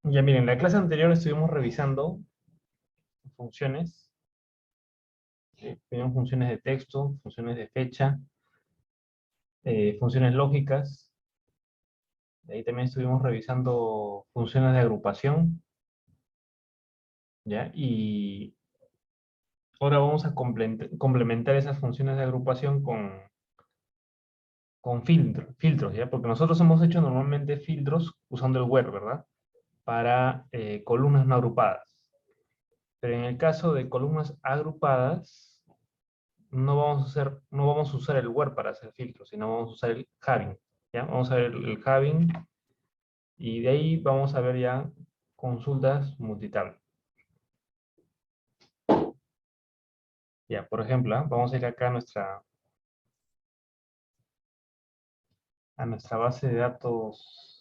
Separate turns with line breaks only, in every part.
Ya miren, en la clase anterior estuvimos revisando funciones. Teníamos funciones de texto, funciones de fecha, funciones lógicas. De ahí también estuvimos revisando funciones de agrupación. ¿Ya? Y ahora vamos a complementar esas funciones de agrupación con filtros, ¿ya? Porque nosotros hemos hecho normalmente filtros usando el where, ¿verdad? Para columnas no agrupadas. Pero en el caso de columnas agrupadas, no vamos a usar el where para hacer filtros, sino vamos a usar el having, ¿ya? Vamos a ver el having y de ahí vamos a ver ya consultas multitable. Ya, por ejemplo, vamos a ir acá a nuestra base de datos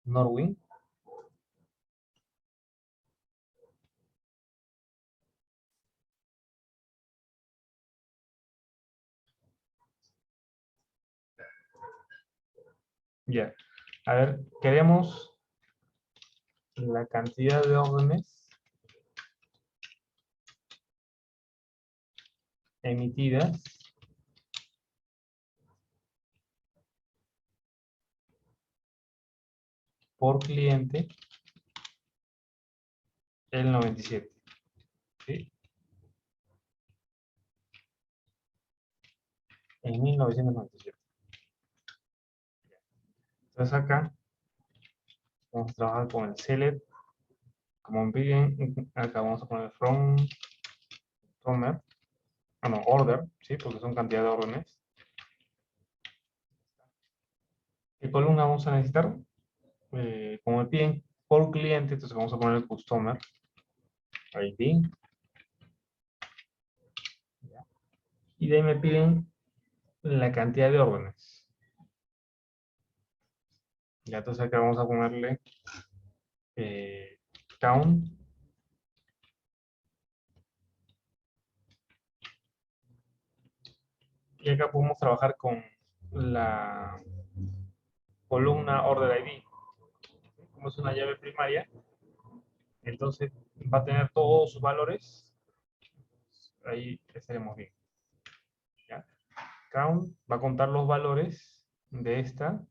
Norwin. Ya, a ver, queremos la cantidad de órdenes emitidas por cliente el 97. ¿Sí? En 1997. Entonces acá vamos a trabajar con el select. Como me piden, acá vamos a poner from order, ¿sí? Porque son cantidad de órdenes. ¿Qué columna vamos a necesitar? Como me piden por cliente, entonces vamos a poner el customer ID. ¿Ya? Y de ahí me piden la cantidad de órdenes. Ya, entonces acá vamos a ponerle count. Y acá podemos trabajar con la columna order ID. Como es una llave primaria, entonces va a tener todos sus valores. Ahí estaremos bien. ¿Ya? Count va a contar los valores de esta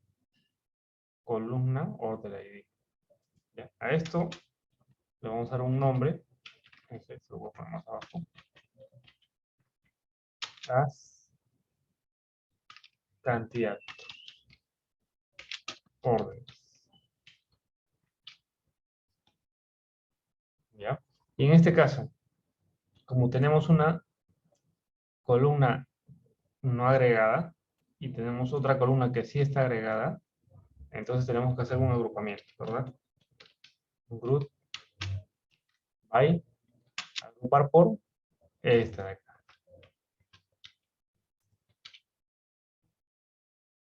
columna order ID. ¿Ya? A esto le vamos a dar un nombre. Entonces, lo voy a poner más abajo. As cantidad. Órdenes. ¿Ya? Y en este caso, como tenemos una columna no agregada y tenemos otra columna que sí está agregada, entonces tenemos que hacer un agrupamiento, ¿verdad? Un group by, agrupar por esta de acá.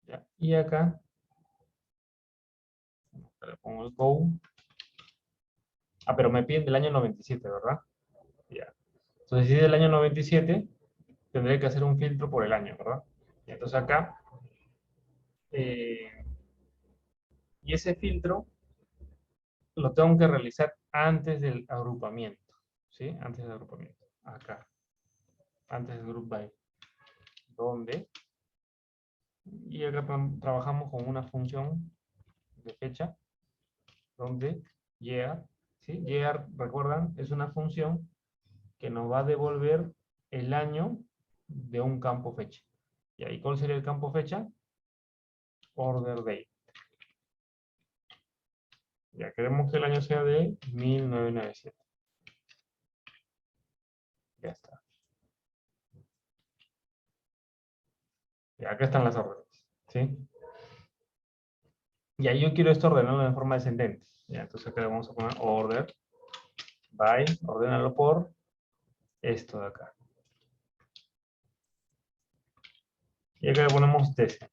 ¿Ya? Y acá le pongo el go. Pero me piden del año 97, ¿verdad? Ya. Entonces, si es del año 97, tendré que hacer un filtro por el año, ¿verdad? Y entonces acá, y ese filtro lo tengo que realizar antes del agrupamiento, ¿sí? Antes del agrupamiento, acá, antes del group by, donde, y acá trabajamos con una función de fecha, donde year, ¿sí? Year, recuerdan, es una función que nos va a devolver el año de un campo fecha. ¿Y ahí cuál sería el campo fecha? Order date. Ya queremos que el año sea de 1997. Ya está. Y acá están las órdenes, ¿sí? Y ahí yo quiero esto ordenarlo de forma descendente. Ya, entonces acá vamos a poner order by, ordenarlo por esto de acá. Y acá le ponemos decente.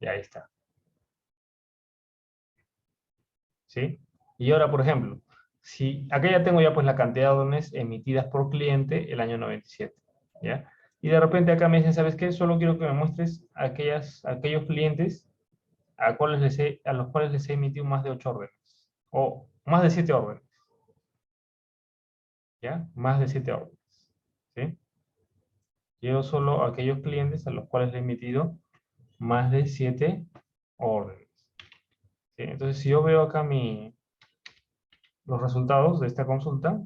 Y ahí está. ¿Sí? Y ahora, por ejemplo, si acá ya tengo ya pues la cantidad de órdenes emitidas por cliente el año 97, ¿ya? Y de repente acá me dicen, ¿sabes qué? Solo quiero que me muestres aquellos clientes a los cuales les he emitido más de 8 órdenes. O más de 7 órdenes. ¿Ya? Más de 7 órdenes. ¿Sí? Quiero solo aquellos clientes a los cuales le he emitido más de 7 órdenes. ¿Sí? Entonces, si yo veo acá los resultados de esta consulta,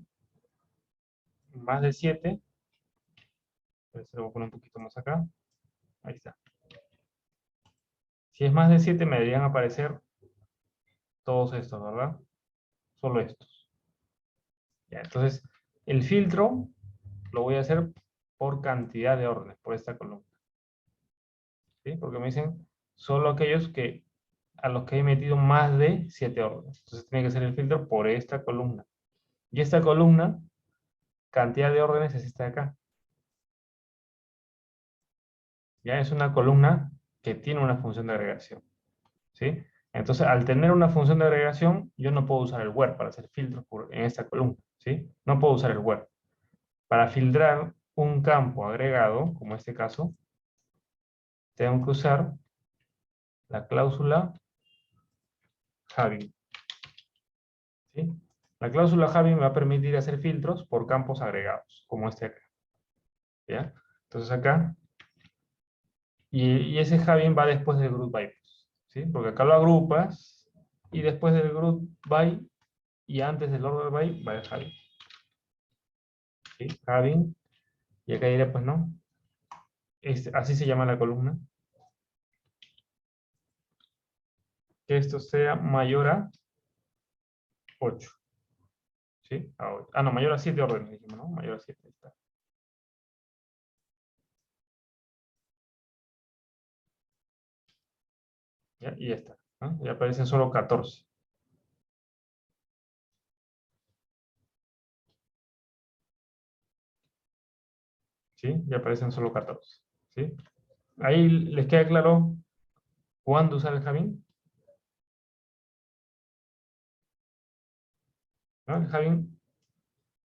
más de 7, se lo voy a poner un poquito más acá. Ahí está. Si es más de 7, me deberían aparecer todos estos, ¿verdad? Solo estos. Ya, entonces, el filtro lo voy a hacer por cantidad de órdenes, por esta columna. ¿Sí? Porque me dicen solo aquellos a los que he metido más de 7 órdenes. Entonces tiene que ser el filtro por esta columna. Y esta columna, cantidad de órdenes, es esta de acá. Ya es una columna que tiene una función de agregación. ¿Sí? Entonces, al tener una función de agregación, yo no puedo usar el where para hacer filtros en esta columna. ¿Sí? No puedo usar el where. Para filtrar un campo agregado, como este caso, tengo que usar la cláusula having. ¿Sí? La cláusula having me va a permitir hacer filtros por campos agregados, como este acá. ¿Ya? Entonces acá, y ese having va después del group by, ¿sí? Porque acá lo agrupas, y después del group by, y antes del order by, va el having. ¿Sí? Having, y acá diré, pues no, así se llama la columna. Que esto sea mayor a 8. ¿Sí? A 8. Ah, no, mayor a 7 órdenes, dijimos, ¿no? Mayor a 7, ahí está. ¿Ya? Y ya está, ¿no? Y aparecen solo 14. ¿Sí? Y aparecen solo 14. ¿Sí? Ahí les queda claro cuándo usar el having. ¿No? El having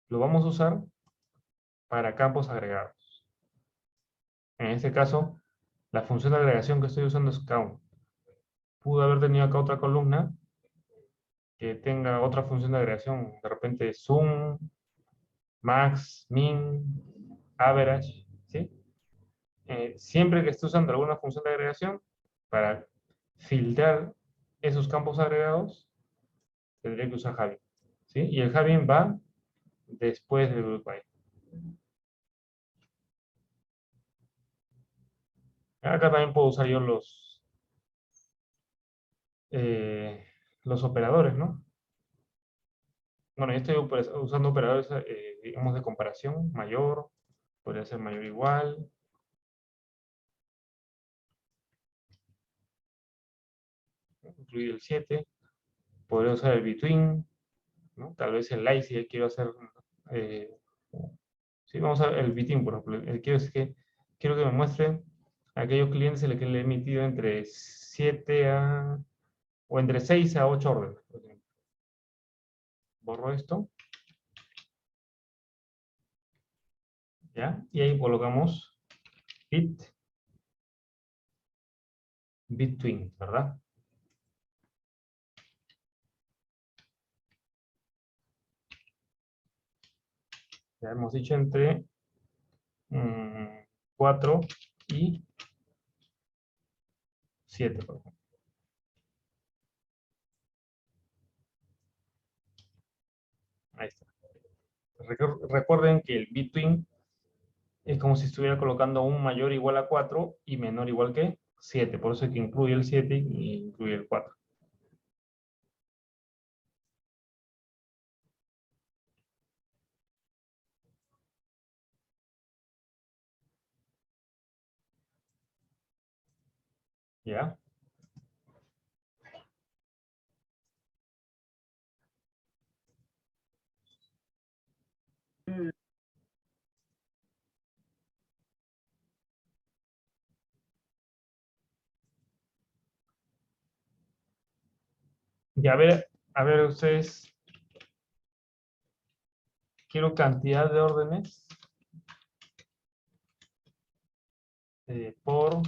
lo vamos a usar para campos agregados. En este caso, la función de agregación que estoy usando es count. Pudo haber tenido acá otra columna que tenga otra función de agregación, de repente sum, max, min, average, ¿sí? Siempre que esté usando alguna función de agregación, para filtrar esos campos agregados, tendría que usar having, ¿sí? Y el having va después del group by. Acá también puedo usar yo eh, los operadores, ¿no? Bueno, yo estoy usando operadores, digamos, de comparación, mayor, podría ser mayor o igual, incluir el 7, podría usar el between, ¿no? Tal vez el like si ya quiero hacer, eh, sí, vamos a ver el between, por ejemplo, quiero que me muestre aquellos clientes a los que le he emitido entre 7 o entre 6 a 8 órdenes, por ejemplo. Borro esto, ¿ya? Y ahí colocamos between, ¿verdad? Ya hemos dicho entre 4 y 7, por ejemplo. Ahí está. Recuerden que el between es como si estuviera colocando un mayor igual a 4 y menor igual que 7. Por eso es que incluye el 7 y incluye el 4. ¿Ya? Y a ver ustedes, quiero cantidad de órdenes por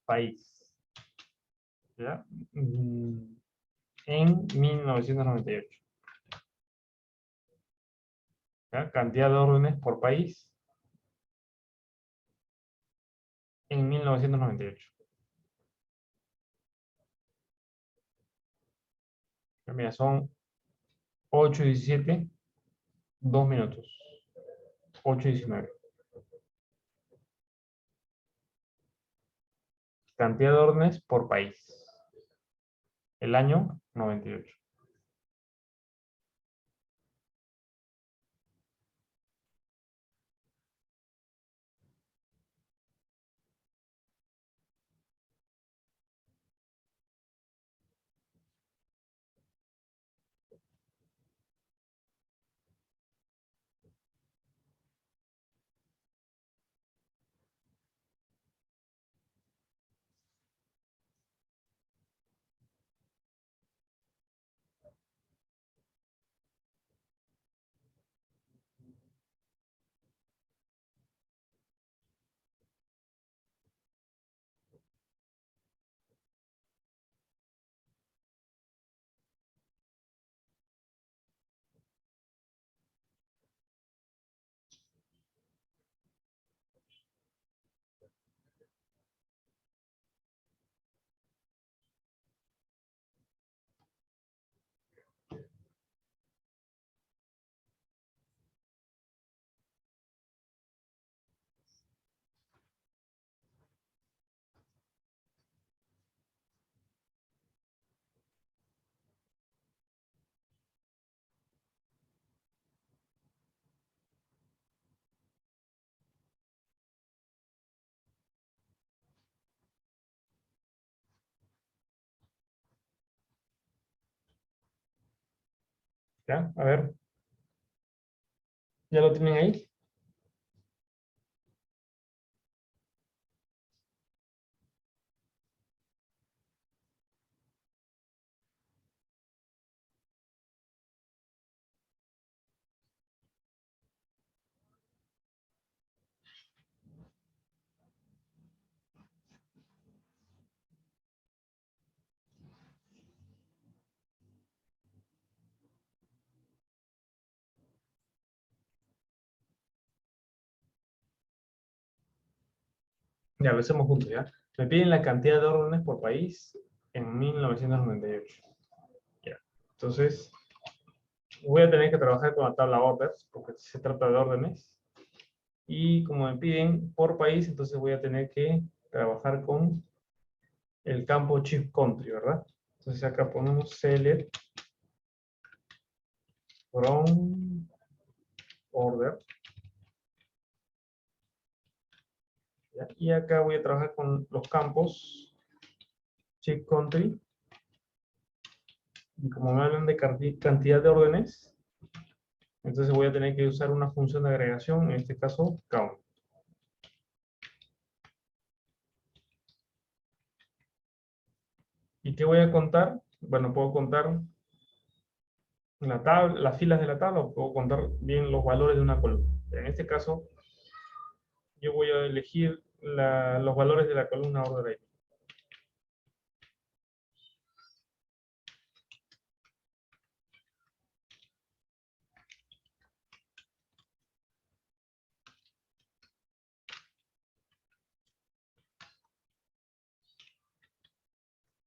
país, ¿ya? En 1998. ¿Ya? Cantidad de órdenes por país en 1998. Mira, son 8:17, 2 minutos. 8:19. Cantidad de órdenes por país. El año 98. ¿Ya? A ver, ¿ya lo tienen ahí? Ya, lo hacemos juntos, ¿ya? Me piden la cantidad de órdenes por país en 1998. Ya. Entonces, voy a tener que trabajar con la tabla orders, porque se trata de órdenes. Y como me piden por país, entonces voy a tener que trabajar con el campo Chief Country, ¿verdad? Entonces acá ponemos select from order. ¿Ya? Y acá voy a trabajar con los campos Chief Country. Y como me hablan de cantidad de órdenes, entonces voy a tener que usar una función de agregación, en este caso count. ¿Y qué voy a contar? Bueno, puedo contar la tabla, las filas de la tabla, o puedo contar bien los valores de una columna. En este caso, yo voy a elegir los valores de la columna order ID.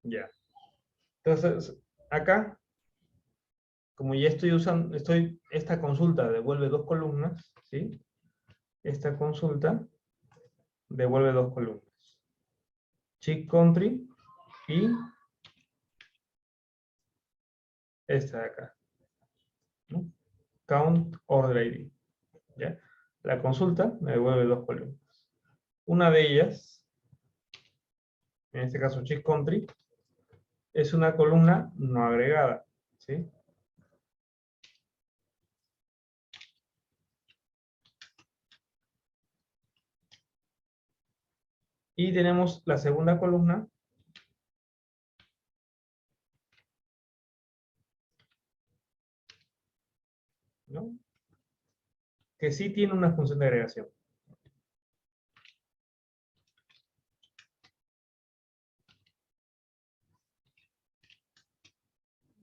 Ya. Entonces, acá, como ya estoy usando, esta consulta devuelve dos columnas, ¿sí? Esta consulta devuelve dos columnas. Chick Country y esta de acá, ¿no? Count Order ID. ¿Ya? La consulta me devuelve dos columnas. Una de ellas, en este caso Chick Country, es una columna no agregada, ¿sí? Y tenemos la segunda columna, que sí tiene una función de agregación.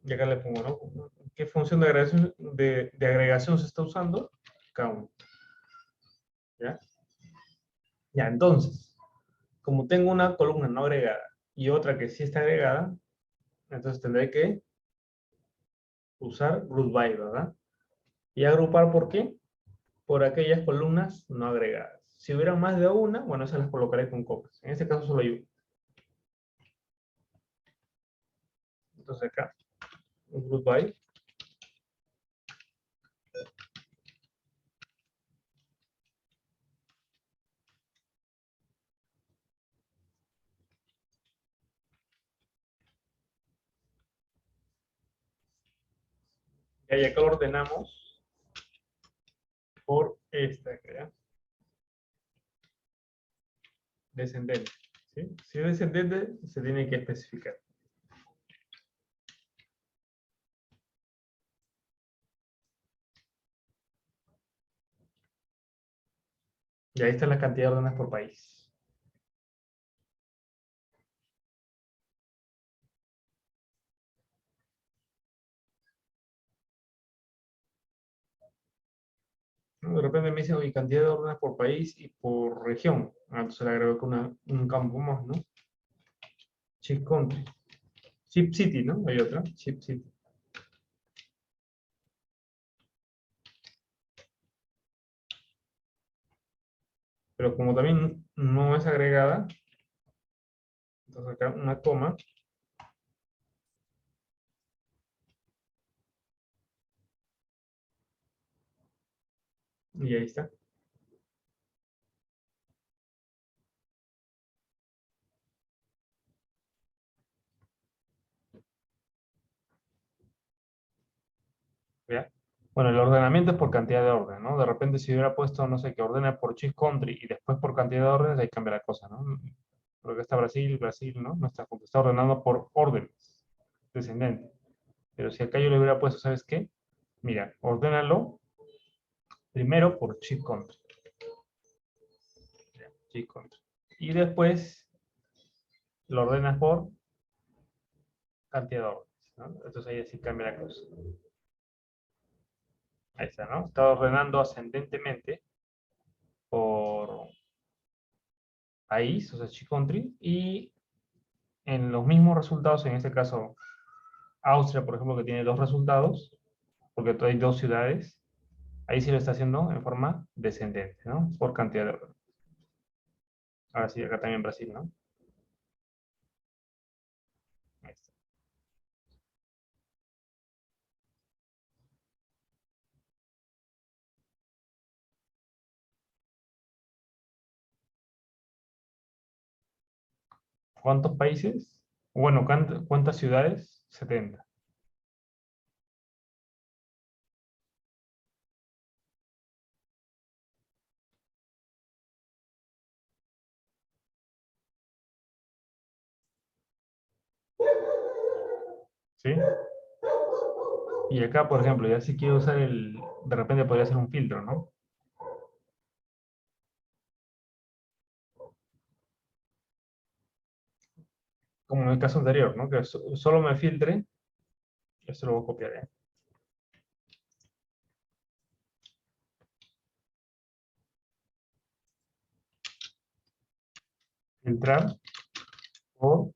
Y acá le pongo, ¿no? ¿Qué función de agregación se está usando? Count. ¿Ya? Ya, entonces, como tengo una columna no agregada y otra que sí está agregada, entonces tendré que usar group by, ¿verdad? Y agrupar, ¿por qué? Por aquellas columnas no agregadas. Si hubiera más de una, bueno, esas las colocaré con comas. En este caso solo hay una. Entonces acá, un group by. Y acá lo ordenamos por esta, ¿ya? Descendente. ¿Sí? Si es descendente, se tiene que especificar. Y ahí está la cantidad de órdenes por país. ¿No? De repente me dicen, oye, cantidad de órdenes por país y por región. Ah, entonces le agrego con un campo más, ¿no? Chip country. Chip city, ¿no? Hay otra, chip city. Pero como también no es agregada, entonces acá una coma. Y ahí está. ¿Ya? Bueno, el ordenamiento es por cantidad de orden, ¿no? De repente si hubiera puesto, no sé, que ordena por chip country y después por cantidad de órdenes, ahí cambia la cosa, ¿no? Porque está Brasil, Brasil, ¿no? No está, está ordenando por órdenes, descendente. Pero si acá yo le hubiera puesto, ¿sabes qué? Mira, ordénalo primero por chip country. Ya, chip country. Y después lo ordenas por cantidad de órdenes, ¿no? Entonces ahí así cambia la cosa. Ahí está, ¿no? Está ordenando ascendentemente por país, o sea, chip country, y en los mismos resultados, en este caso Austria, por ejemplo, que tiene dos resultados, porque hay dos ciudades, ahí sí lo está haciendo en forma descendente, ¿no? Por cantidad de orden. Ahora sí, acá también Brasil, ¿no? Ahí está. ¿Cuántos países? Bueno, ¿cuántas ciudades? 70. ¿Sí? Y acá, por ejemplo, ya si quiero usar de repente podría ser un filtro, ¿no? Como en el caso anterior, ¿no? Que solo me filtre, esto lo voy a copiar, ¿eh? Filtrar por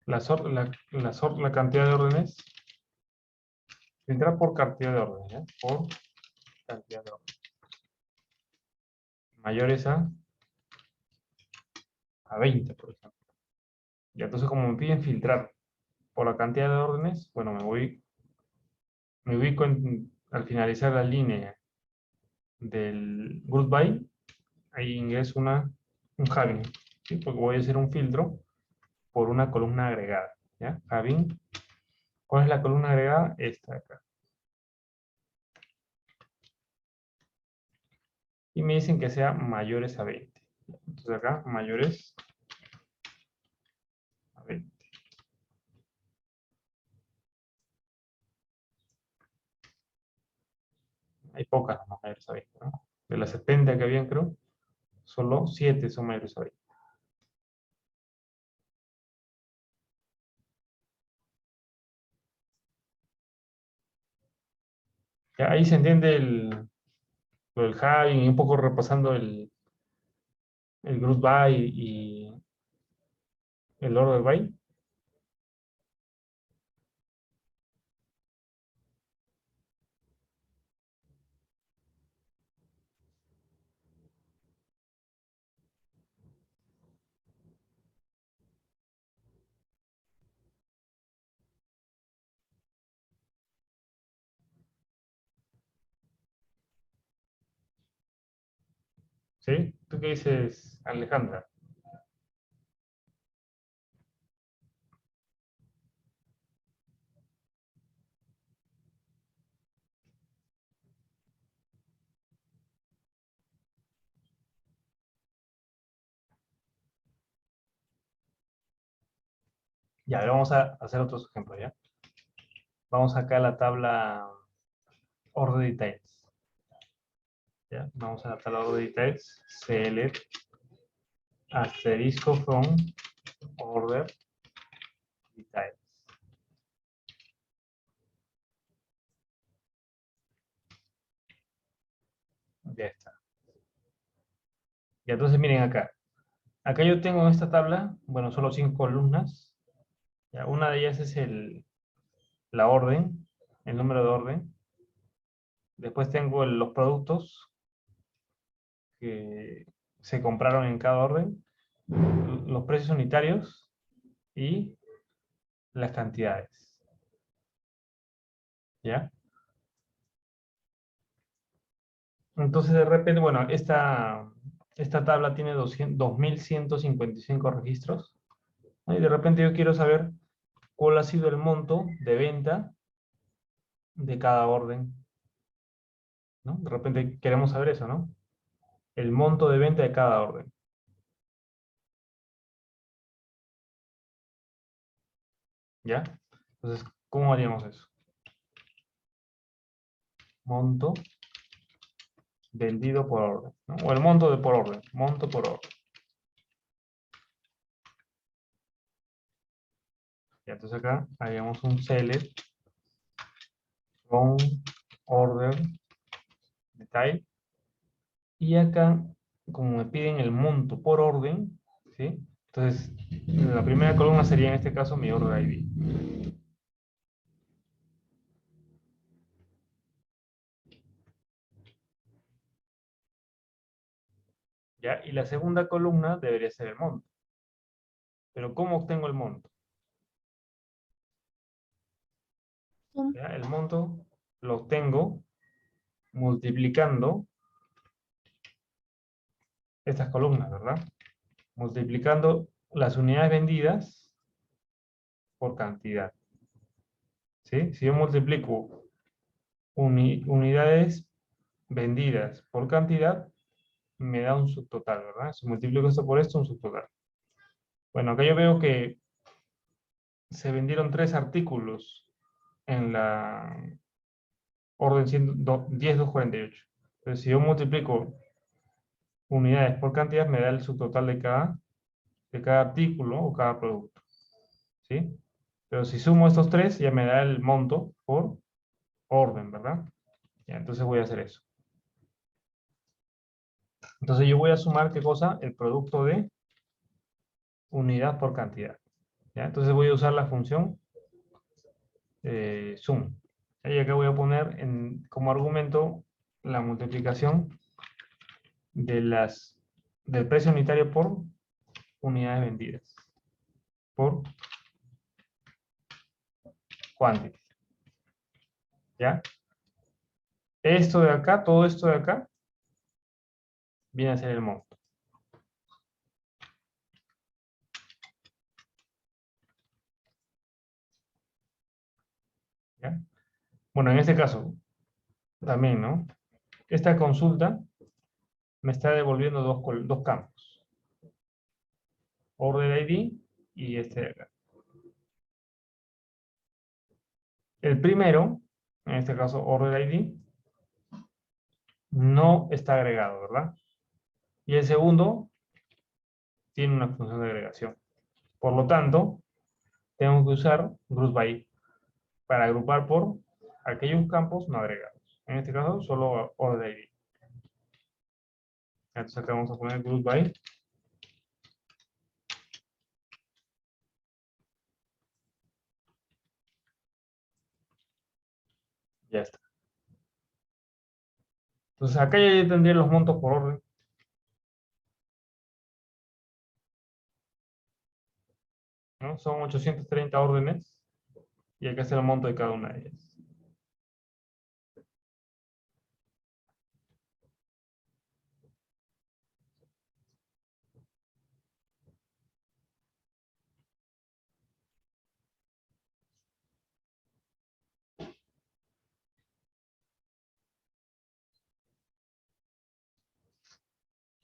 la cantidad de órdenes. Filtrar por cantidad de órdenes, ¿eh? Por cantidad de órdenes. Mayores a 20, por ejemplo. Y entonces como me piden filtrar por la cantidad de órdenes, bueno, me ubico al finalizar la línea del group by, ahí ingreso un having, ¿sí? Porque voy a hacer un filtro por una columna agregada, ¿ya? Having, ¿cuál es la columna agregada? Esta de acá. Y me dicen que sea mayores a 20. Entonces acá, mayores a 20. Hay pocas más mayores a 20, ¿no? De las 70 que habían, creo, solo 7 son mayores a 20. Ya, ahí se entiende lo del halving y un poco repasando el group by y el order by. ¿Sí? ¿Tú qué dices, Alejandra? Ya, a ver, vamos a hacer otros ejemplos, ¿ya? Vamos acá a la tabla Order Details. ¿Ya? Vamos a la tabla Order Details, select, asterisco from Order Details. Ya está. Y entonces miren acá. Acá yo tengo en esta tabla, bueno, solo 5 columnas. ¿Ya? Una de ellas es la orden, el número de orden. Después tengo los productos que se compraron en cada orden, los precios unitarios y las cantidades. ¿Ya? Entonces de repente, bueno, esta tabla tiene 2155 registros, ¿no? Y de repente yo quiero saber cuál ha sido el monto de venta de cada orden, ¿no? De repente queremos saber eso, ¿no? El monto de venta de cada orden. ¿Ya? Entonces, ¿cómo haríamos eso? Monto vendido por orden, ¿no? O el monto de por orden, monto por orden. Ya, entonces acá haríamos un select from order detail. Y acá, como me piden el monto por orden, ¿sí? Entonces, la primera columna sería en este caso mi order ID. ¿Ya? Y la segunda columna debería ser el monto. Pero ¿cómo obtengo el monto? ¿Ya? El monto lo obtengo multiplicando estas columnas, ¿verdad? Multiplicando las unidades vendidas por cantidad. ¿Sí? Si yo multiplico unidades vendidas por cantidad, me da un subtotal, ¿verdad? Si multiplico esto por esto, un subtotal. Bueno, acá yo veo que se vendieron 3 artículos en la orden 10248. Entonces, si yo multiplico unidades por cantidad, me da el subtotal de cada artículo o cada producto. ¿Sí? Pero si sumo estos 3, ya me da el monto por orden, ¿verdad? Ya, entonces voy a hacer eso. Entonces yo voy a sumar, ¿qué cosa? El producto de unidad por cantidad. ¿Ya? Entonces voy a usar la función sum. Y acá voy a poner como argumento la multiplicación del precio unitario por unidades vendidas. Por quantity. ¿Ya? Esto de acá, todo esto de acá, viene a ser el monto. ¿Ya? Bueno, en este caso, también, ¿no? Esta consulta me está devolviendo dos campos. Order ID y este de acá. El primero, en este caso Order ID, no está agregado, ¿verdad? Y el segundo tiene una función de agregación. Por lo tanto, tengo que usar group by para agrupar por aquellos campos no agregados. En este caso, solo order ID. Entonces acá vamos a poner group by. Ya está. Entonces acá ya tendría los montos por orden. ¿No? Son 830 órdenes. Y hay que hacer el monto de cada una de ellas.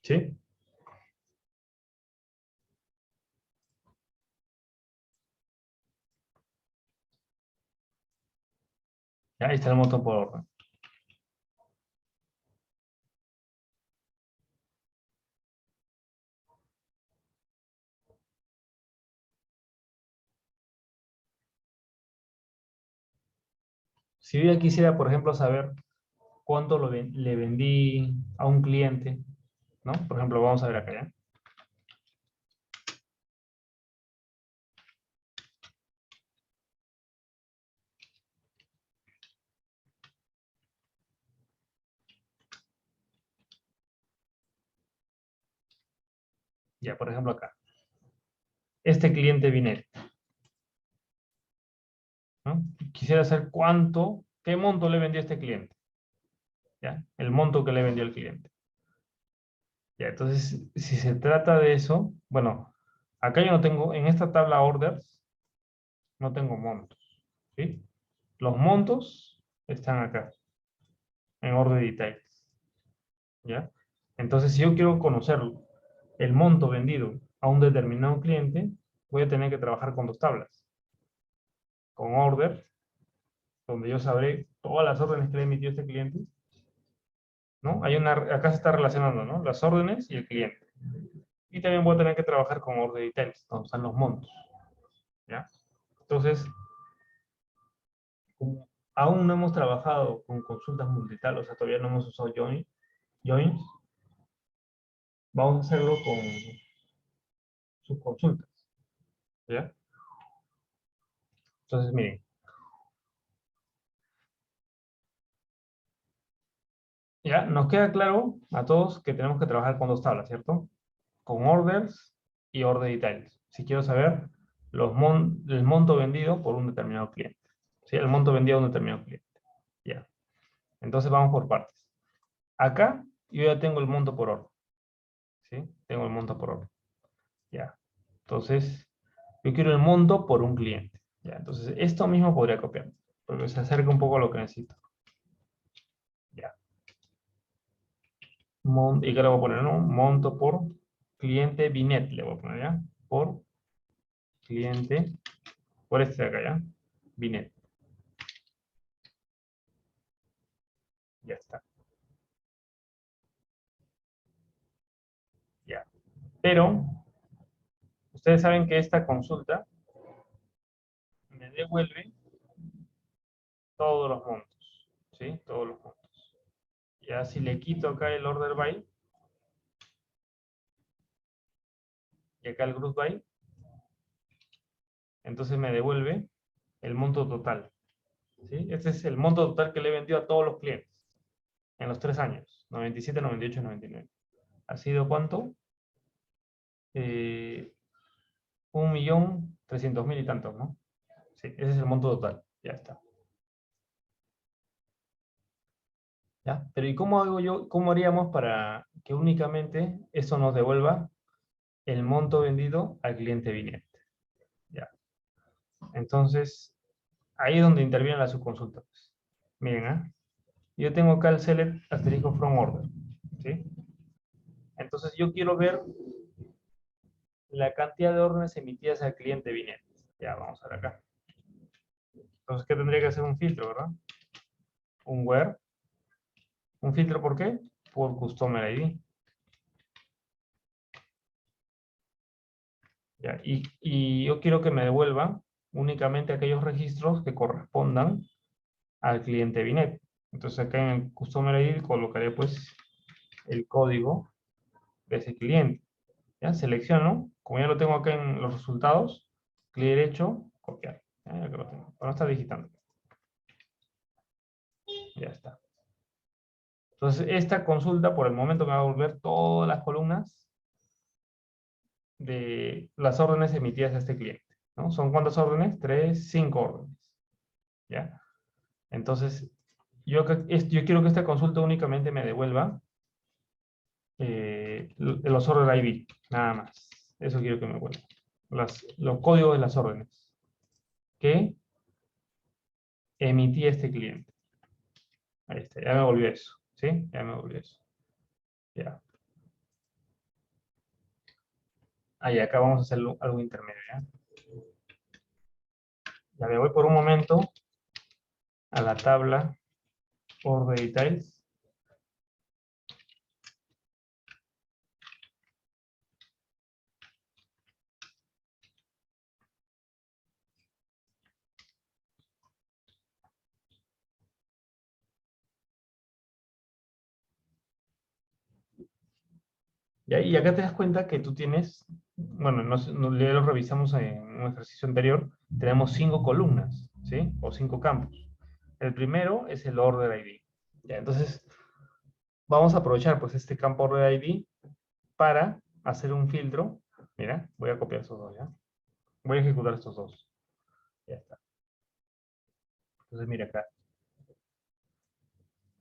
¿Sí? Ya, ahí está el monto por orden. Si yo ya quisiera, por ejemplo, saber cuánto le vendí a un cliente, ¿no? Por ejemplo, vamos a ver acá, ¿ya? Ya, por ejemplo, acá. Este cliente Binet, ¿no? Quisiera saber qué monto le vendió a este cliente, ¿ya? El monto que le vendió el cliente. Ya, entonces, si se trata de eso, bueno, acá yo no tengo, en esta tabla orders, no tengo montos, ¿sí? Los montos están acá, en orden details, ¿ya? Entonces, si yo quiero conocer el monto vendido a un determinado cliente, voy a tener que trabajar con dos tablas. Con orders, donde yo sabré todas las órdenes que le emitió este cliente, ¿no? Acá se está relacionando, ¿no? Las órdenes y el cliente. Y también voy a tener que trabajar con order details, donde están los montos, ¿ya? Entonces, como aún no hemos trabajado con consultas multitable, o sea, todavía no hemos usado joins, vamos a hacerlo con sus consultas, ¿ya? Entonces, miren, ya nos queda claro a todos que tenemos que trabajar con dos tablas, ¿cierto? Con orders y order details. Si quiero saber el monto vendido por un determinado cliente. ¿Sí? El monto vendido a un determinado cliente. Ya. Entonces vamos por partes. Acá yo ya tengo el monto por orden. ¿Sí? Tengo el monto por orden. Ya. Entonces, yo quiero el monto por un cliente. Ya. Entonces, esto mismo podría copiar. Porque se acerca un poco a lo que necesito. Ya. Y que le voy a poner, ¿no? Monto por cliente Binet. Le voy a poner, ¿ya? Por cliente. Por este de acá, ¿ya? Binet. Ya está. Ya. Pero, ustedes saben que esta consulta me devuelve todos los montos. ¿Sí? Todos los montos. Ya si le quito acá el order by y acá el group by, entonces me devuelve el monto total. ¿Sí? Este es el monto total que le he vendido a todos los clientes en los 3 años. 97, 98, 99. ¿Ha sido cuánto? 1.300.000 y tantos, ¿no? Sí, ese es el monto total. Ya está. ¿Ya? Pero ¿y cómo hago yo, cómo haríamos para que únicamente eso nos devuelva el monto vendido al cliente Binet? ¿Ya? Entonces, ahí es donde interviene la subconsulta. Pues. Miren, ¿ah? Yo tengo acá el select asterisco from order. ¿Sí? Entonces yo quiero ver la cantidad de órdenes emitidas al cliente Binet. Ya, vamos a ver acá. Entonces, ¿qué tendría que hacer un filtro, verdad? Un where ¿Un filtro por qué? Por Customer ID. ¿Ya? Y yo quiero que me devuelva únicamente aquellos registros que correspondan al cliente Binet. Entonces acá en el Customer ID colocaré pues el código de ese cliente. ¿Ya? Selecciono, como ya lo tengo acá en los resultados, clic derecho, copiar. Ya que lo tengo, para no estar digitando. Ya está. Entonces esta consulta por el momento me va a volver todas las columnas de las órdenes emitidas a este cliente, ¿no? ¿Son cuántas órdenes? 3, 5 órdenes. ¿Ya? Entonces, yo quiero que esta consulta únicamente me devuelva los order ID, nada más. Eso quiero que me vuelva. Los códigos de las órdenes que emitía este cliente. Ahí está, ya me volvió eso. ¿Sí? Ya me volvió eso. Ya. Ahí, acá vamos a hacer algo intermedio, ¿ya? Ya me voy por un momento a la tabla Order Details. Y acá te das cuenta que tú tienes, bueno, ya lo revisamos en un ejercicio anterior, tenemos 5 columnas, ¿sí? O 5 campos. El primero es el Order ID. Ya, entonces, vamos a aprovechar pues este campo Order ID para hacer un filtro. Mira, voy a copiar estos dos, ¿ya? Voy a ejecutar estos dos. Ya está. Entonces, mira acá.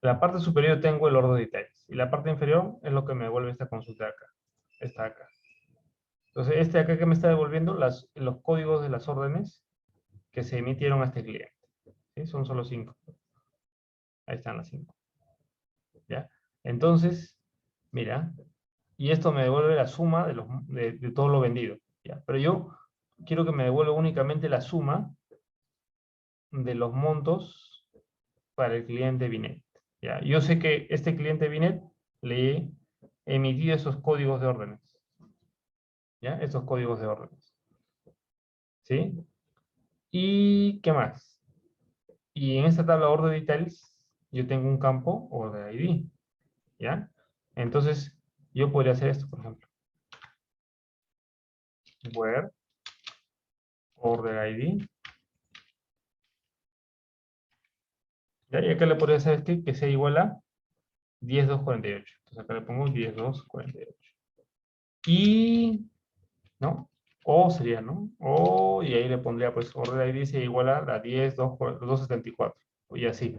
En la parte superior tengo el Order Details. Y la parte inferior es lo que me devuelve esta consulta de acá. Está acá. Entonces, este de acá que me está devolviendo los códigos de las órdenes que se emitieron a este cliente. ¿Sí? Son solo 5. Ahí están las 5. ¿Ya? Entonces, mira, y esto me devuelve la suma de todo lo vendido. ¿Ya? Pero yo quiero que me devuelva únicamente la suma de los montos para el cliente Binet. ¿Ya? Yo sé que este cliente Binet le he emitido esos códigos de órdenes. ¿Ya? Estos códigos de órdenes. ¿Sí? ¿Y qué más? Y en esta tabla Order Details, yo tengo un campo Order ID. ¿Ya? Entonces, yo podría hacer esto, por ejemplo. Where Order ID. ¿Ya? Y acá le podría hacer que sea igual a 10248. Entonces acá le pongo 10248. Y, ¿no? O sería, ¿no? O, y ahí le pondría, pues, Order ID sea igual a la 10274. Y así.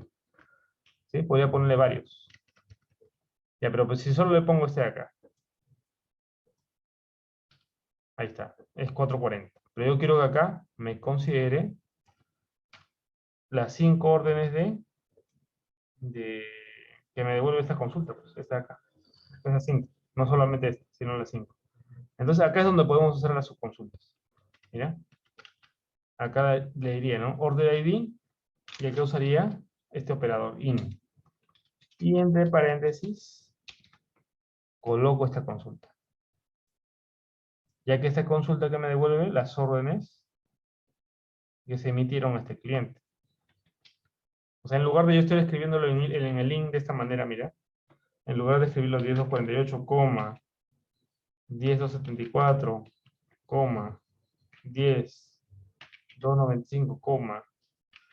¿Sí? Podría ponerle varios. Ya, pero pues si solo le pongo este de acá. Ahí está. Es 440. Pero yo quiero que acá me considere las 5 órdenes de que me devuelve esta consulta, pues esta de acá. Esas 5. No solamente esta, sino las 5. Entonces acá es donde podemos hacer las subconsultas. Mira. Acá le diría, ¿no? Order ID. Y acá usaría este operador in. Y entre paréntesis coloco esta consulta. Ya que esta consulta que me devuelve las órdenes que se emitieron a este cliente. O sea, en lugar de yo estar escribiéndolo en el link de esta manera, mira, en lugar de escribirlo 10248, 10274, 10295,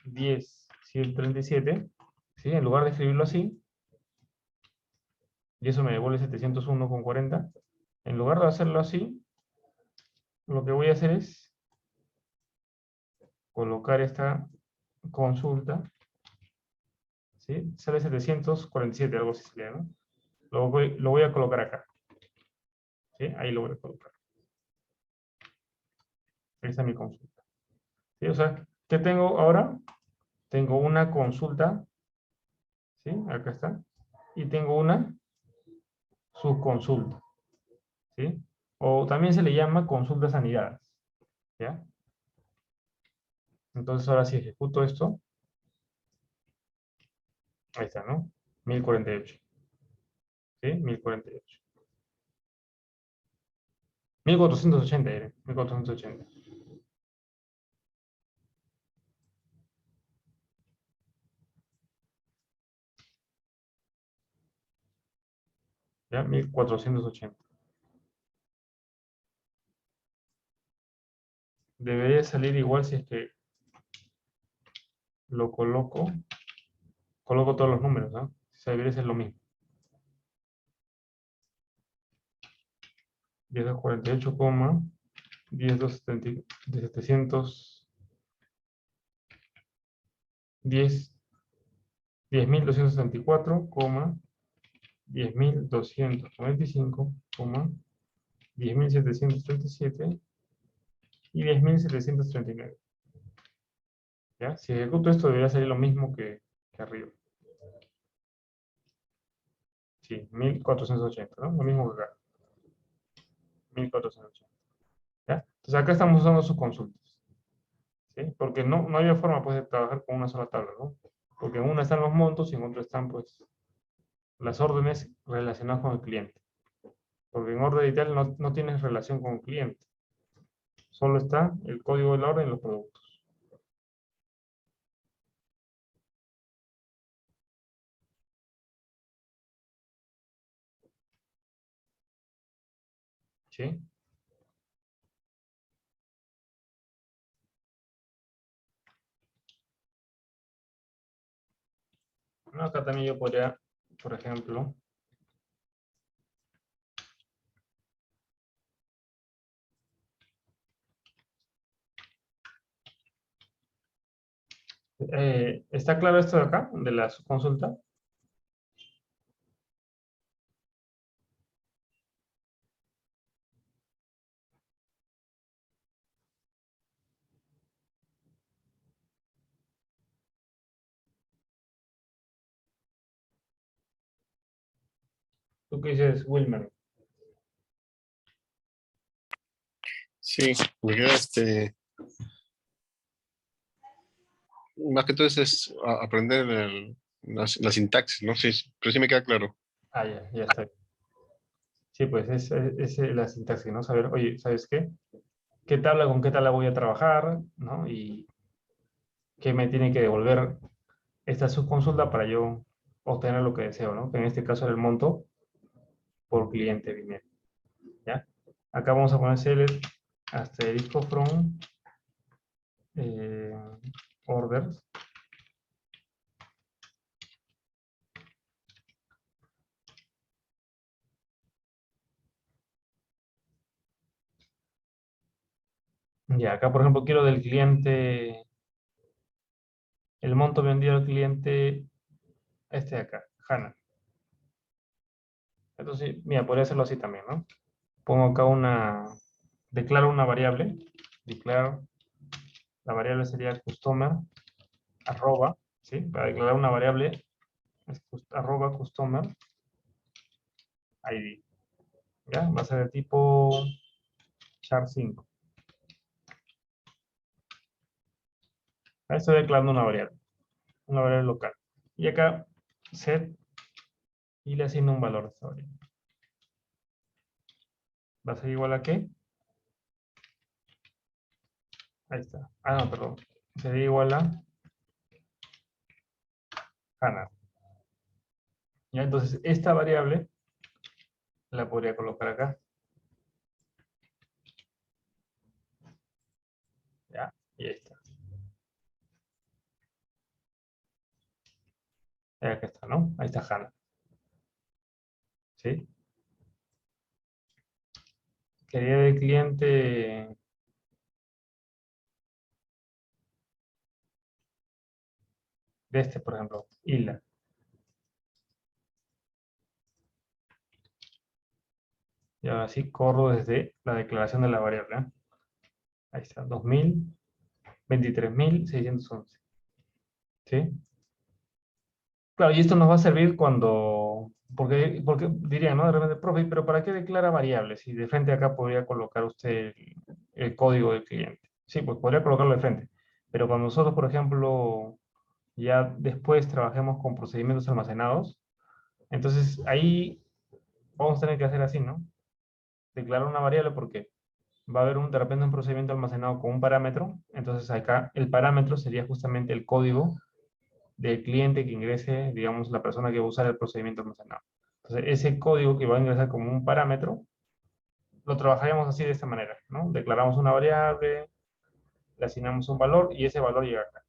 10137, ¿sí? En lugar de escribirlo así, y eso me devuelve 701,40, en lugar de hacerlo así, lo que voy a hacer es colocar esta consulta, ¿sí? Sale 747, algo así sería, ¿no? Lo voy a colocar acá, ¿sí? Ahí lo voy a colocar. Ahí está mi consulta. ¿Sí? O sea, ¿qué tengo ahora? Tengo una consulta, ¿sí? Acá está. Y tengo una subconsulta, ¿sí? O también se le llama consultas anidadas, ¿ya? Entonces ahora si ejecuto esto, ahí está, ¿no? 1048. ¿Sí? 1048. 1480 era. 1480. ¿Ya? 1480. Debería salir igual si es que lo coloco. Coloco todos los números, ¿no? Si debería ser lo mismo. 10.248, 10.700, 10.274, 10.295, 10.737 y 10.739. ¿Ya? Si ejecuto esto, debería salir lo mismo que arriba. Sí, 1480, ¿no? Lo mismo que acá. 1480. ¿Ya? Entonces acá estamos usando sus consultas. ¿Sí? Porque no había forma pues, de trabajar con una sola tabla, ¿no? Porque en una están los montos y en otra están pues las órdenes relacionadas con el cliente. Porque en orden editorial no tienes relación con el cliente. Solo está el código de la orden y los productos. ¿Sí? Bueno, acá también yo podría, por ejemplo, ¿está claro esto de acá, de la consulta? ¿Tú qué dices, Wilmer?
Sí, me queda más que todo es aprender la sintaxis, ¿no? Sí, pero sí me queda claro.
Ah, ya está. Sí, pues es la sintaxis, ¿no? Saber, oye, ¿sabes qué? ¿Qué tabla con qué tabla voy a trabajar? ¿No? Y qué me tiene que devolver esta subconsulta para yo obtener lo que deseo, ¿no? Que en este caso era el monto por cliente dinero, ¿ya? Acá vamos a poner select asterisco from eh, orders. Ya, acá por ejemplo quiero del cliente, el monto vendido al cliente, este de acá, Hannah. Entonces, mira, podría hacerlo así también, ¿no? Pongo acá declaro una variable, declaro, la variable sería customer, arroba, ¿sí? Para declarar una variable, es arroba customer ID, ¿ya? Va a ser de tipo char5. Estoy declarando una variable local. Y acá, set, y le asigno un valor a esta variable. ¿Va a ser igual a qué? Ahí está. Ah, no, perdón. Sería igual a Hannah. ¿Ya? Entonces, esta variable la podría colocar acá. ¿Ya? Y ahí está. Y acá está, ¿no? Ahí está Hannah. ¿Sí? Quería del cliente de este, por ejemplo, Isla. Y ahora sí corro desde la declaración de la variable. ¿Eh? Ahí está, 23.611. ¿Sí? Claro, y esto nos va a servir porque dirían, ¿no? De repente, profe, pero ¿para qué declara variables? Y de frente acá podría colocar usted el código del cliente. Sí, pues podría colocarlo de frente. Pero cuando nosotros, por ejemplo, ya después trabajemos con procedimientos almacenados, Entonces, ahí vamos a tener que hacer así, ¿no? Declarar una variable porque va a haber de repente un procedimiento almacenado con un parámetro. Entonces, acá el parámetro sería justamente el código del cliente que ingrese, digamos, la persona que va a usar el procedimiento almacenado. Entonces, ese código que va a ingresar como un parámetro, lo trabajaríamos así de esta manera, ¿no? Declaramos una variable, le asignamos un valor y ese valor llega acá,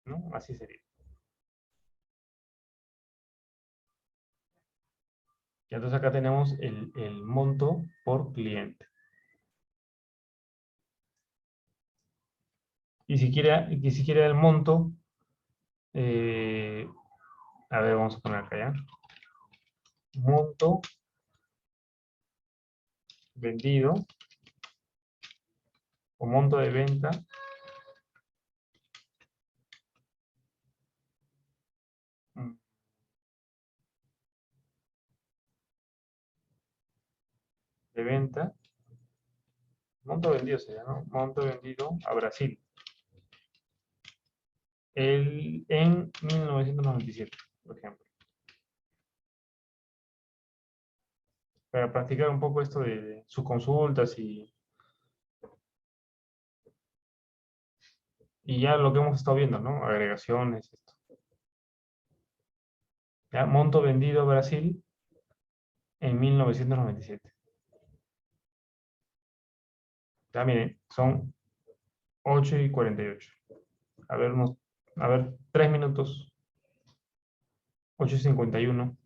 ¿no? Así sería. Y entonces acá tenemos el monto por cliente. Y si quiere el monto, eh, a ver, vamos a poner acá ya. Monto vendido o monto de venta mm, de venta, monto vendido sería, ¿no? Monto vendido a Brasil en 1997, por ejemplo. Para practicar un poco esto de sus consultas y ya lo que hemos estado viendo, ¿no? Agregaciones, esto. Ya, monto vendido a Brasil en 1997. Ya miren, son 8:48. A ver, a ver, 3 minutos, 8:51.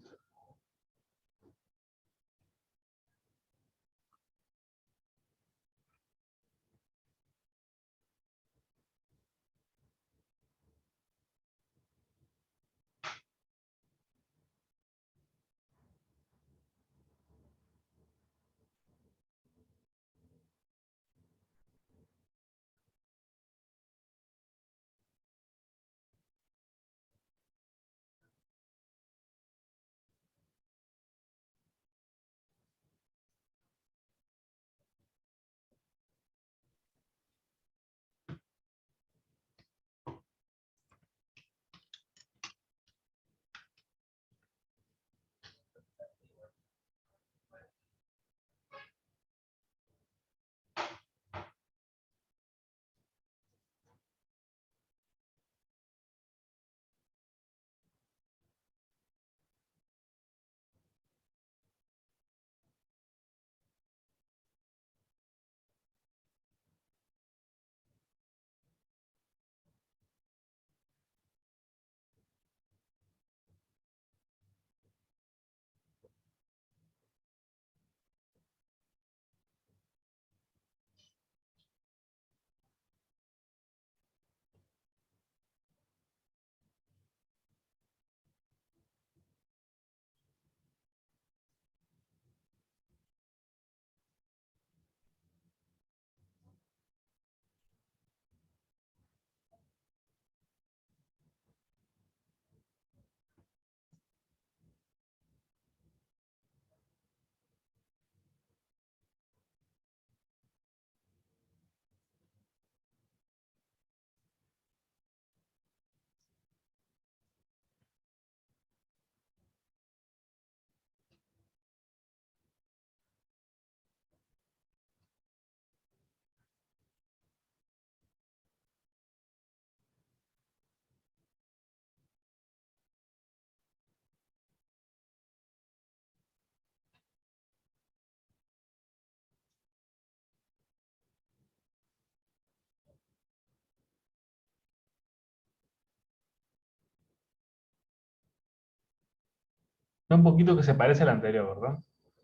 Un poquito que se parece al anterior, ¿verdad?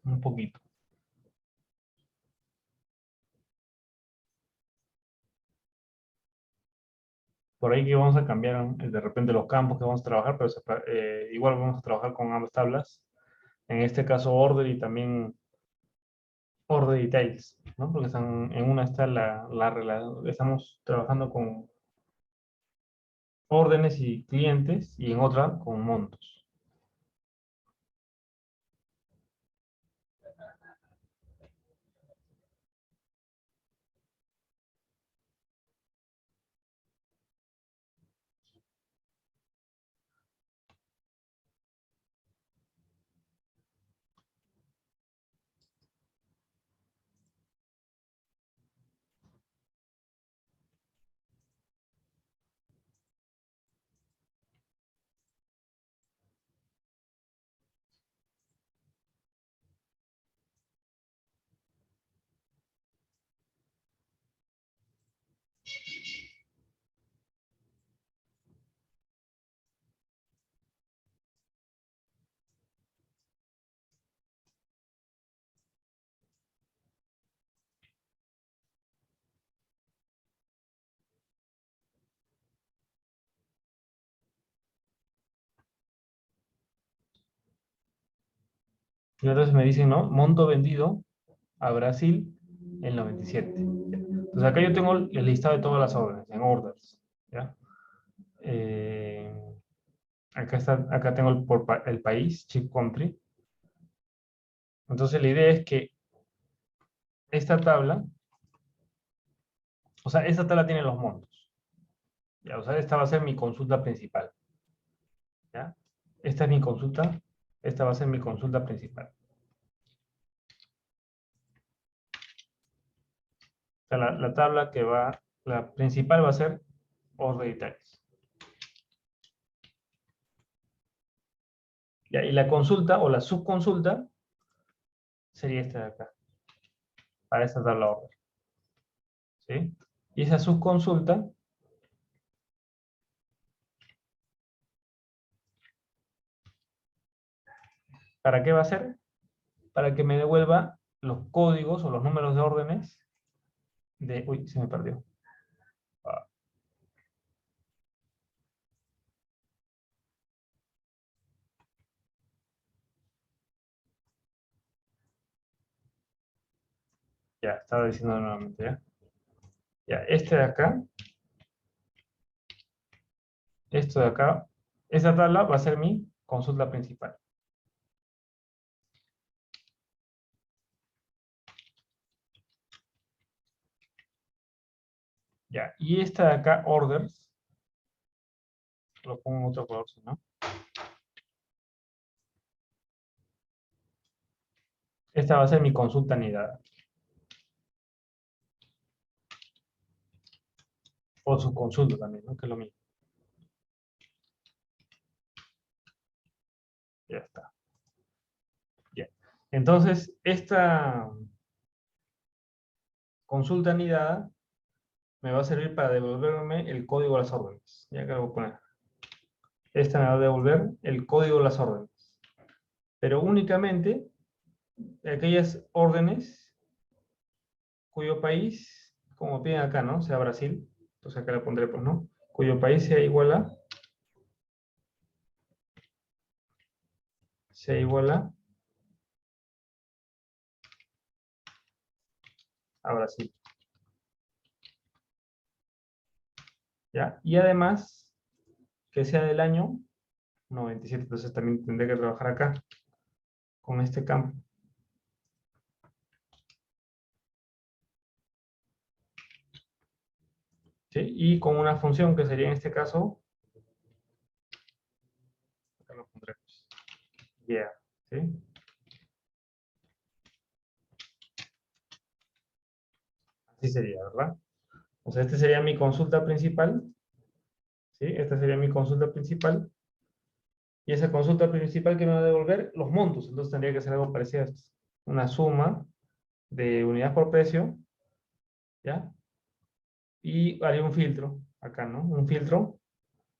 Un poquito. Por ahí que vamos a cambiar de repente los campos que vamos a trabajar, pero igual vamos a trabajar con ambas tablas. En este caso order y también order details, ¿no? Porque en una está estamos trabajando con órdenes y clientes y en otra con montos. Y entonces me dicen, ¿no? Monto vendido a Brasil el 97. Entonces acá yo tengo el listado de todas las órdenes, en orders. ¿Ya? Eh, acá tengo el país, chip country. Entonces la idea es que esta tabla, o sea, esta tabla tiene los montos. ¿Ya? O sea, esta va a ser mi consulta principal. ¿Ya? Esta es mi consulta, esta va a ser mi consulta principal. O sea, la tabla que va, la principal va a ser order details. ¿Ya? Y la consulta o la subconsulta sería esta de acá, para esta tabla order. ¿Sí? Y esa subconsulta, ¿para qué va a ser? Para que me devuelva los códigos o los números de órdenes de... Uy, se me perdió. Ah, ya, estaba diciendo nuevamente, ¿ya? Ya, este de acá, esto de acá, esta tabla va a ser mi consulta principal. Ya, y esta de acá, orders, lo pongo en otro color, si no. Esta va a ser mi consulta anidada. O su consulta también, ¿no? Que es lo mismo. Ya está. Bien. Entonces, esta consulta anidada me va a servir para devolverme el código de las órdenes. Ya que lo voy a poner. Esta me va a devolver el código de las órdenes. Pero únicamente aquellas órdenes cuyo país, como piden acá, ¿no? Sea Brasil. Entonces acá le pondré, pues, ¿no? Cuyo país sea igual a Brasil. ¿Ya? Y además, que sea del año 97. Entonces también tendré que trabajar acá, con este campo. ¿Sí? Y con una función que sería en este caso, acá lo pondremos, yeah, ¿sí? Así sería, ¿verdad? O sea, esta sería mi consulta principal, ¿sí? Esta sería mi consulta principal, y esa consulta principal que me va a devolver los montos, entonces tendría que ser algo parecido a esto. Una suma de unidades por precio, ¿ya? Y haría un filtro, acá, ¿no? Un filtro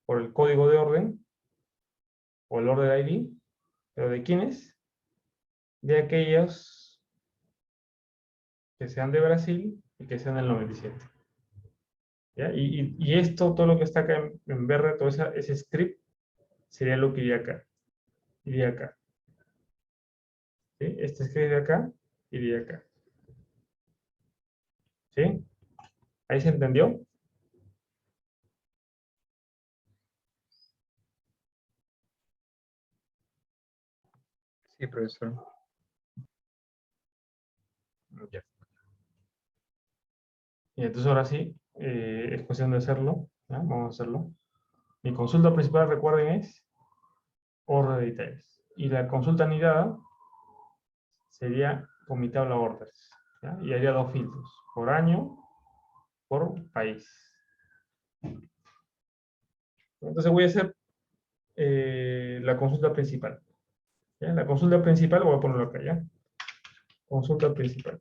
por el código de orden, o el order ID, pero ¿de quiénes? De aquellos que sean de Brasil y que sean del 97. ¿Ya? Y esto, todo lo que está acá en verde, todo ese script, sería lo que iría acá. Iría acá. ¿Sí? Este script de acá, iría acá. ¿Sí? ¿Ahí se entendió?
Sí, profesor.
Ya. Y entonces ahora sí, es cuestión de hacerlo. ¿Ya? Vamos a hacerlo. Mi consulta principal, recuerden, es order details. Y la consulta anidada sería con mi tabla orders. ¿Ya? Y haría dos filtros, por año, por país. Entonces voy a hacer la consulta principal. ¿Ya? La consulta principal, voy a ponerlo acá, ¿ya? Consulta principal.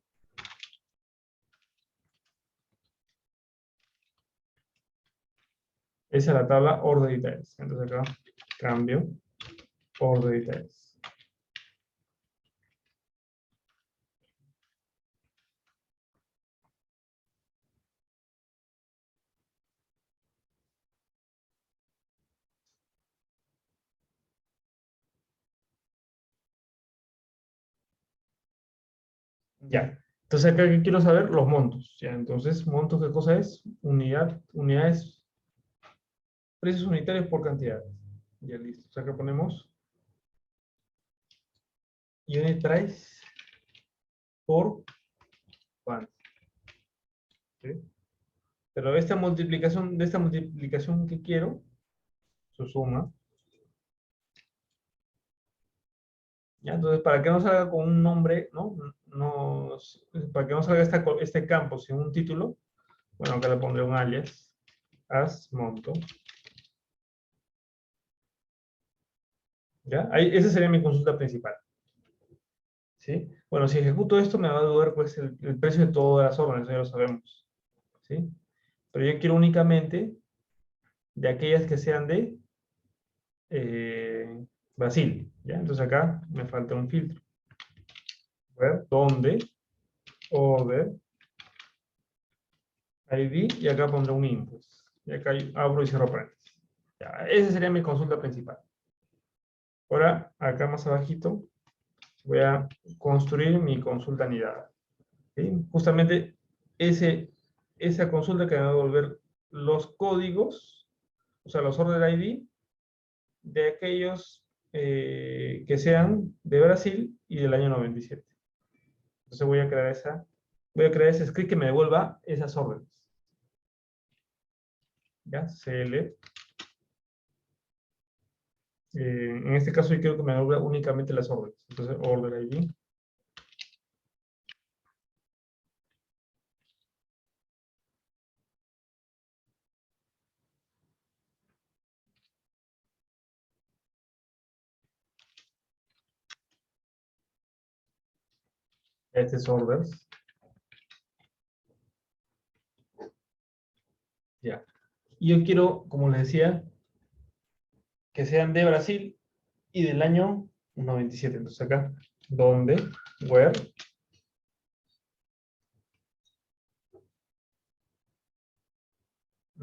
Esa es la tabla order details. Entonces acá, cambio, order details. Ya. Entonces acá ¿qué quiero saber? Los montos. Ya, entonces, ¿montos qué cosa es? Unidades, precios unitarios por cantidad. Ya listo. O sea, acá ponemos unit price por cuánto. ¿Sí? Pero de esta multiplicación que quiero, su suma. ¿Ya? Entonces, para que no salga con un nombre, ¿no? Para que no salga este campo sin un título, bueno, acá le pondré un alias, as monto. ¿Ya? Esa sería mi consulta principal. ¿Sí? Bueno, si ejecuto esto, me va a dar pues, el precio de todas las órdenes, eso ya lo sabemos. ¿Sí? Pero yo quiero únicamente de aquellas que sean de Brasil. ¿Ya? Entonces acá me falta un filtro. Ver, ¿dónde? Order, ID, y acá pondré un input. Y acá abro y cierro paréntesis. Ya, esa sería mi consulta principal. Ahora, acá más abajito, voy a construir mi consulta anidada. ¿Sí? Justamente esa consulta que me va a devolver los códigos, o sea, los order ID, de aquellos que sean de Brasil y del año 97. Entonces voy a crear ese script que me devuelva esas órdenes. ¿Ya? CL. En este caso yo quiero que me devuelva únicamente las órdenes. Entonces, order ID. Este es orders. Ya. Y yo quiero, como les decía, que sean de Brasil y del año 97. Entonces acá, ¿dónde? Where.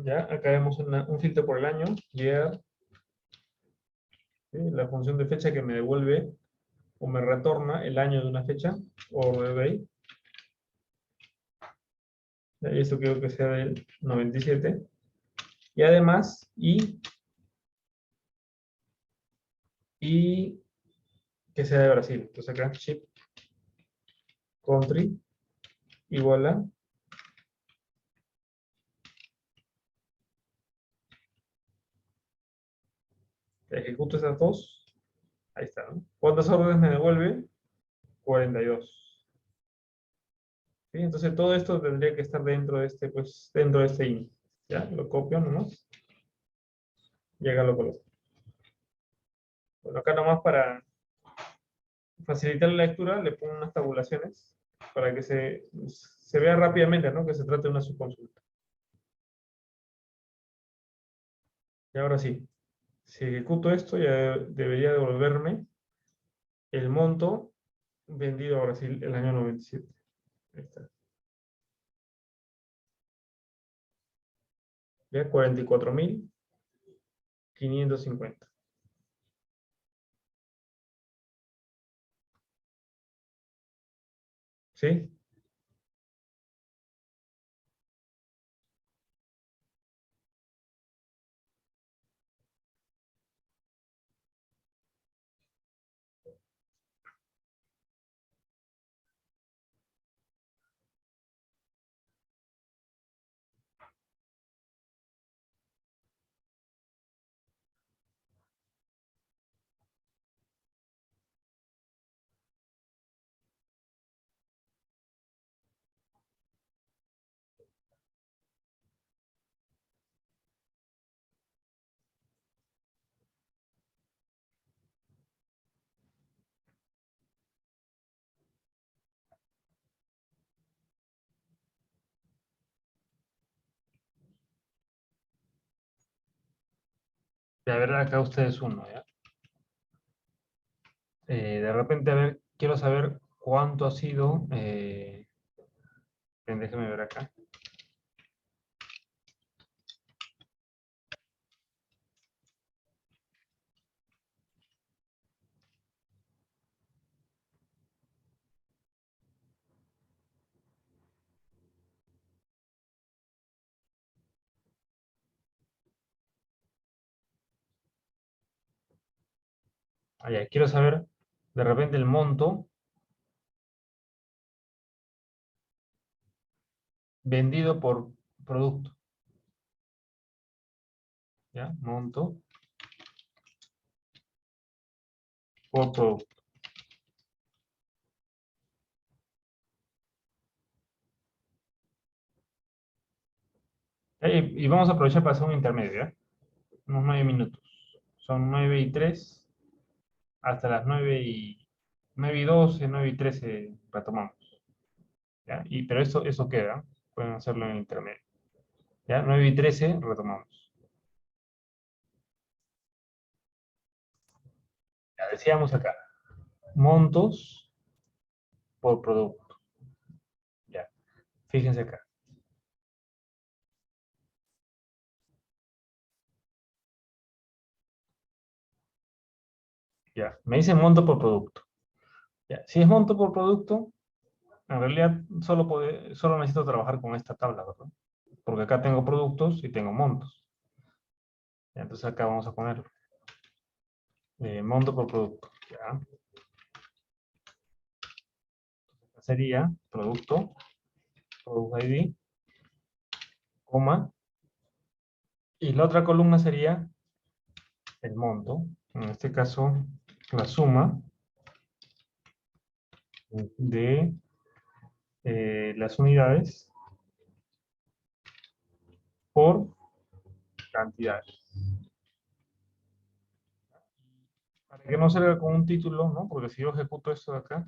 Ya, acá vemos un filtro por el año, year, ¿sí? La función de fecha que me devuelve o me retorna el año de una fecha, order by. Y esto quiero que sea del 97. Y además, y que sea de Brasil. Entonces acá, ship, country, igual a, ejecuto esas dos. Ahí está, ¿no? ¿Cuántas órdenes me devuelve? 42. ¿Sí? Entonces todo esto tendría que estar dentro de este, pues, dentro de este índice. ¿Ya? Lo copio nomás. Y acá lo coloco. Bueno, acá nomás para facilitar la lectura, le pongo unas tabulaciones para que se vea rápidamente, ¿no? Que se trate de una subconsulta. Y ahora sí, si ejecuto esto, ya debería devolverme el monto vendido a Brasil el año 97. Ahí está. Ya 44.550. ¿Sí? De ver acá ustedes uno, ¿ya? De repente, a ver, quiero saber cuánto ha sido. Déjenme ver acá. Allá, quiero saber de repente el monto vendido por producto. ¿Ya? Monto por producto. Y vamos a aprovechar para hacer un intermedio, ¿ya? Unos 9 minutos. Son 9:03 hasta las 9:12, 9:13 retomamos. ¿Ya? Pero eso queda. Pueden hacerlo en el intermedio. ¿Ya? 9:13 retomamos. Ya decíamos acá. Montos por producto. Ya. Fíjense acá. Ya. Me dicen monto por producto. Ya. Si es monto por producto, en realidad solo necesito trabajar con esta tabla, ¿verdad? Porque acá tengo productos y tengo montos. Ya, entonces acá vamos a ponerlo. Monto por producto. Ya. Sería producto, product ID, coma, y la otra columna sería el monto, en este caso la suma de las unidades por cantidad. Para que no salga con un título, ¿no? Porque si yo ejecuto esto de acá,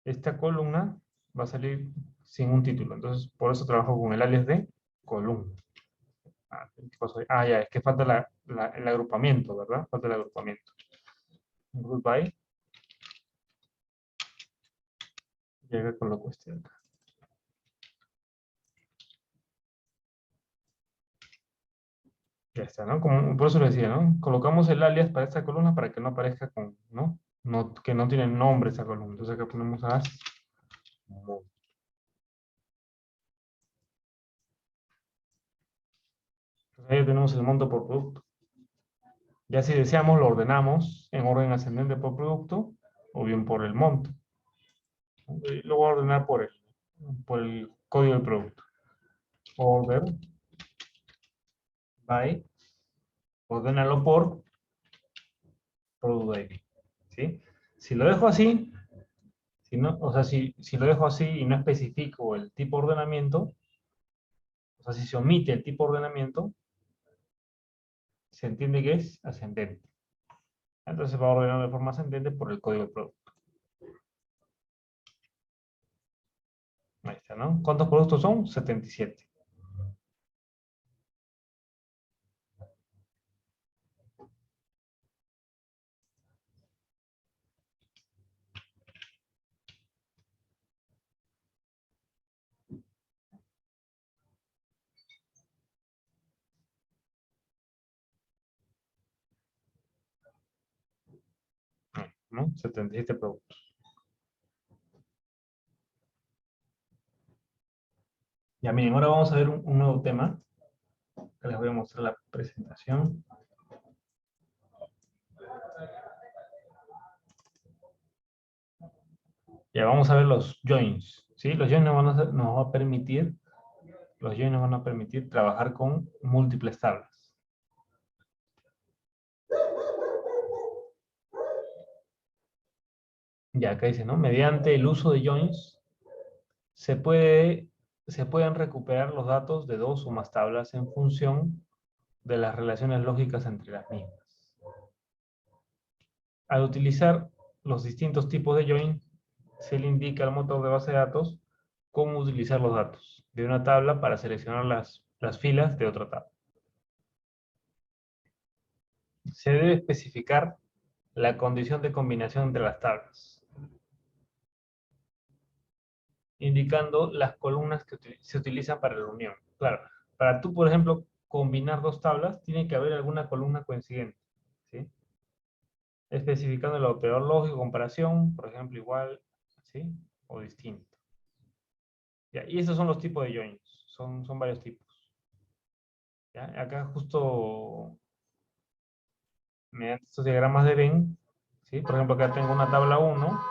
esta columna va a salir sin un título. Entonces, por eso trabajo con el alias de columna. ¿Qué pasó ahí? Ya, es que falta el agrupamiento, ¿verdad? Falta el agrupamiento. Group by. Y acá coloco este de acá. Ya está, ¿no? Por eso le decía, ¿no? Colocamos el alias para esta columna para que no aparezca con, ¿no? Que no tiene nombre esa columna. Entonces acá ponemos as. Entonces ahí tenemos el monto por producto. Ya si deseamos lo ordenamos en orden ascendente por producto o bien por el monto. Y lo voy a ordenar por el código del producto. Order by, ordénalo por product ID. ¿Sí? Si lo dejo así, si lo dejo así y no especifico el tipo de ordenamiento, o sea, si se omite el tipo de ordenamiento, se entiende que es ascendente. Entonces va a ordenar de forma ascendente por el código del producto. Ahí está, ¿no? ¿Cuántos productos son? 77. ¿No? 77 productos. Ya miren, ahora vamos a ver un nuevo tema. Que les voy a mostrar la presentación. Ya vamos a ver los joins. ¿Sí? Los joins nos van a permitir trabajar con múltiples tablas. Ya acá dice, ¿no? Mediante el uso de joins se pueden recuperar los datos de dos o más tablas en función de las relaciones lógicas entre las mismas. Al utilizar los distintos tipos de join, se le indica al motor de base de datos cómo utilizar los datos de una tabla para seleccionar las filas de otra tabla. Se debe especificar la condición de combinación entre las tablas, indicando las columnas que se utilizan para la unión. Claro, para tú, por ejemplo, combinar dos tablas, tiene que haber alguna columna coincidente, ¿sí? Especificando el operador lógico, comparación, por ejemplo, igual, ¿sí? O distinto. Ya, y esos son los tipos de joins, son varios tipos. ¿Ya? Acá justo mediante estos diagramas de Venn, ¿sí? Por ejemplo, acá tengo una tabla 1,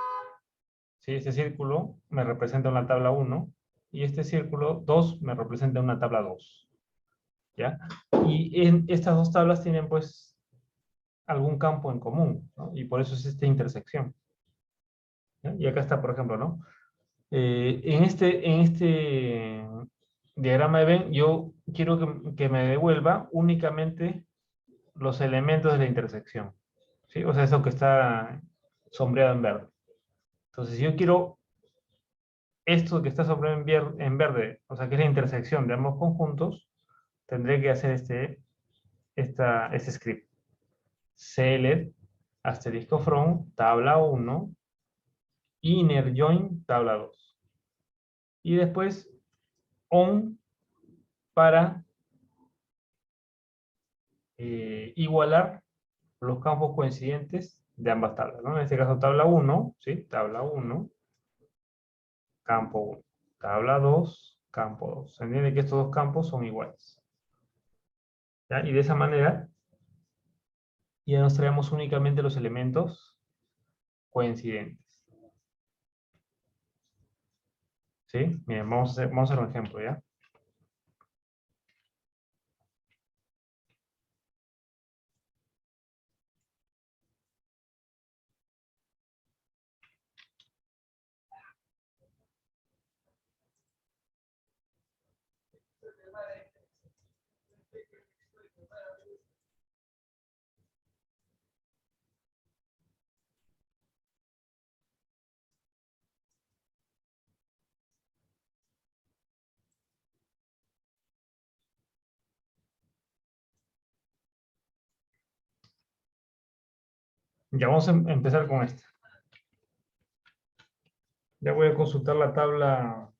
¿sí? Este círculo me representa una tabla 1, y este círculo 2 me representa una tabla 2, ¿ya? Y en estas dos tablas tienen, pues, algún campo en común, ¿no? Y por eso es esta intersección. ¿Ya? Y acá está, por ejemplo, ¿no? En este diagrama de Venn, yo quiero que me devuelva únicamente los elementos de la intersección, ¿sí? O sea, eso que está sombreado en verde. Entonces, si yo quiero esto que está sombreado en verde, o sea, que es la intersección de ambos conjuntos, tendré que hacer este script. Select, asterisco from, tabla 1, inner join, tabla 2. Y después, on, para igualar los campos coincidentes de ambas tablas, ¿no? En este caso, tabla 1, ¿sí? Tabla 1, campo 1. Tabla 2, campo 2. Se entiende que estos dos campos son iguales. ¿Ya? Y de esa manera, ya nos traemos únicamente los elementos coincidentes. ¿Sí? Miren, vamos a hacer un ejemplo, ¿ya? Ya vamos a empezar con esta. Ya voy a consultar la tabla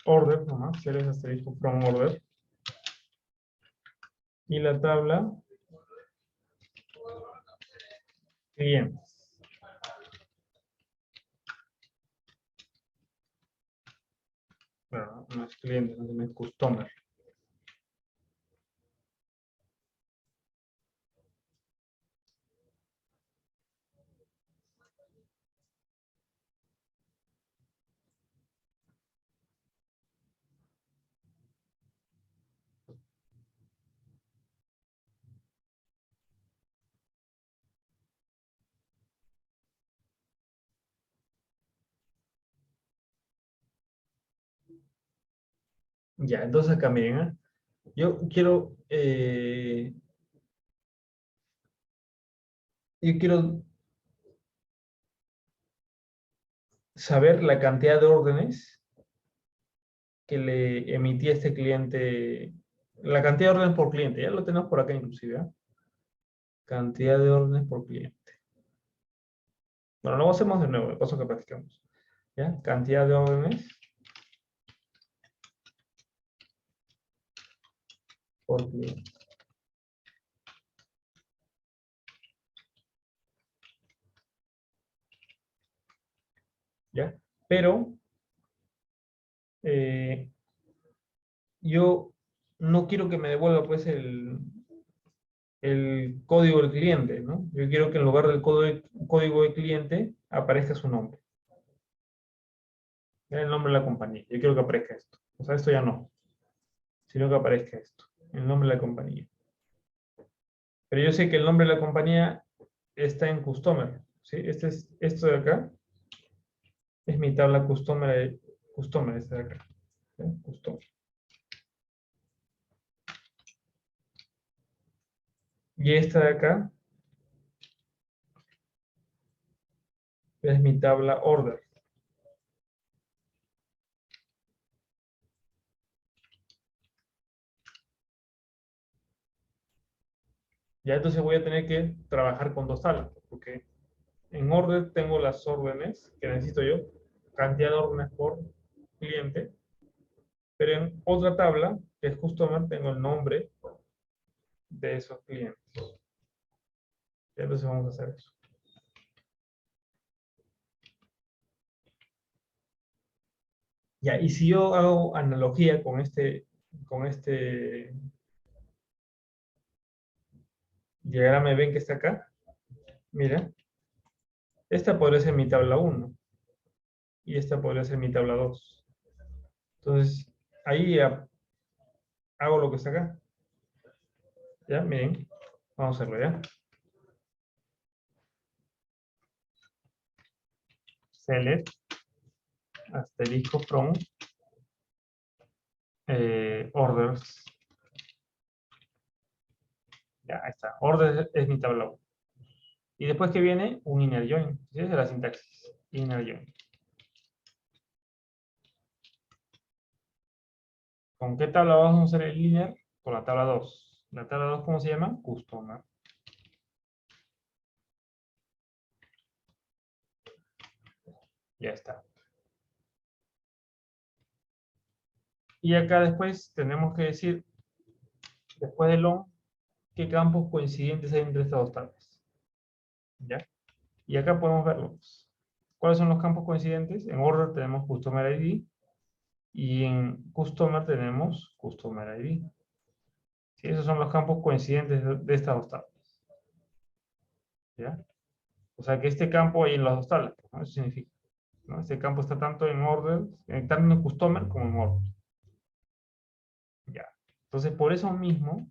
order, nomás, series asterisco from order. Y la tabla clientes. Bueno, no es cliente, no es customer. Ya, entonces acá miren, ¿eh? Yo quiero saber la cantidad de órdenes que le emití a este cliente, la cantidad de órdenes por cliente, ya lo tenemos por acá inclusive, ¿eh? Cantidad de órdenes por cliente. Bueno, lo hacemos de nuevo, de paso que practicamos. ¿Ya? Cantidad de órdenes por cliente. ¿Ya? Pero yo no quiero que me devuelva pues el código del cliente, ¿no? Yo quiero que en lugar del código del cliente aparezca su nombre. El nombre de la compañía. Yo quiero que aparezca esto. O sea, esto ya no. Sino que aparezca esto. El nombre de la compañía. Pero yo sé que el nombre de la compañía está en Customer. ¿Sí? Esto de acá es mi tabla Customer, este de acá. ¿Sí? Customer. Y esta de acá es mi tabla Order. Ya entonces voy a tener que trabajar con dos tablas, porque en Order tengo las órdenes que necesito yo, cantidad de órdenes por cliente, pero en otra tabla, que es Customer, tengo el nombre de esos clientes. Ya entonces vamos a hacer eso. Ya, y si yo hago analogía con este diagrama, ven que está acá, mira, esta podría ser mi tabla 1 y esta podría ser mi tabla 2. Entonces, ahí hago lo que está acá. Ya, miren, vamos a hacerlo ya. Select, asterisco from, orders. Ya, ahí está. Orders es mi tabla 1. Y después que viene un inner join. ¿Sí? Esa es la sintaxis. Inner join. ¿Con qué tabla vamos a hacer el inner? Con la tabla 2. La tabla 2, ¿cómo se llama? Customer. Ya está. Y acá después tenemos que decir, después del on, qué campos coincidentes hay entre estas dos tablas. ¿Ya? Y acá podemos verlos. ¿Cuáles son los campos coincidentes? En order tenemos Customer ID y en Customer tenemos Customer ID. ¿Sí? Esos son los campos coincidentes de estas dos tablas. ¿Ya? O sea que este campo hay en las dos tablas, ¿no? Eso significa, ¿no? Este campo está tanto en order, tanto en Customer como en order. ¿Ya? Entonces, por eso mismo,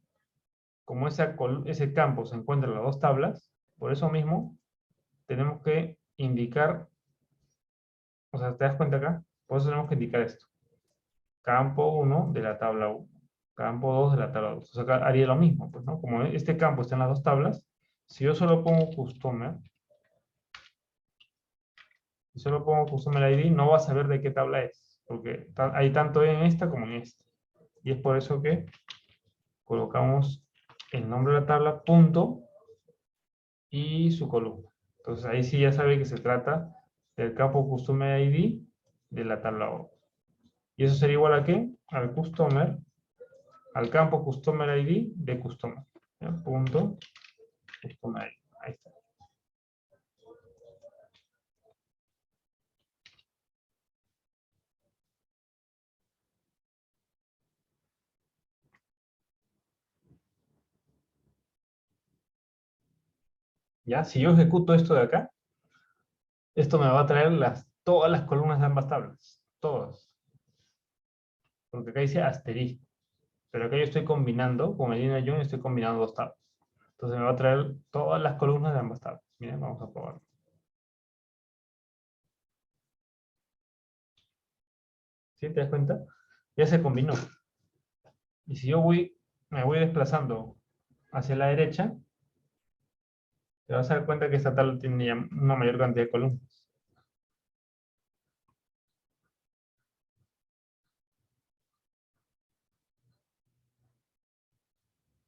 como ese campo se encuentra en las dos tablas, por eso mismo tenemos que indicar, o sea, ¿te das cuenta acá? Por eso tenemos que indicar esto. Campo 1 de la tabla 1, campo 2 de la tabla 2. O sea, acá haría lo mismo, pues, ¿no? Como este campo está en las dos tablas, si yo solo pongo Customer, ID, no va a saber de qué tabla es, porque hay tanto en esta como en esta. Y es por eso que colocamos el nombre de la tabla, punto, y su columna. Entonces ahí sí ya sabe que se trata del campo Customer ID de la tabla 1. ¿Y eso sería igual a qué? Al campo Customer ID de Customer. ¿Ya? Punto Customer ID. Ahí está. ¿Ya? Si yo ejecuto esto de acá, esto me va a traer todas las columnas de ambas tablas. Todas. Porque acá dice asterisco. Pero acá yo estoy combinando, con el inner join estoy combinando dos tablas. Entonces me va a traer todas las columnas de ambas tablas. Miren, vamos a probarlo. ¿Sí? ¿Te das cuenta? Ya se combinó. Y si yo me voy desplazando hacia la derecha, te vas a dar cuenta que esta tabla tiene ya una mayor cantidad de columnas.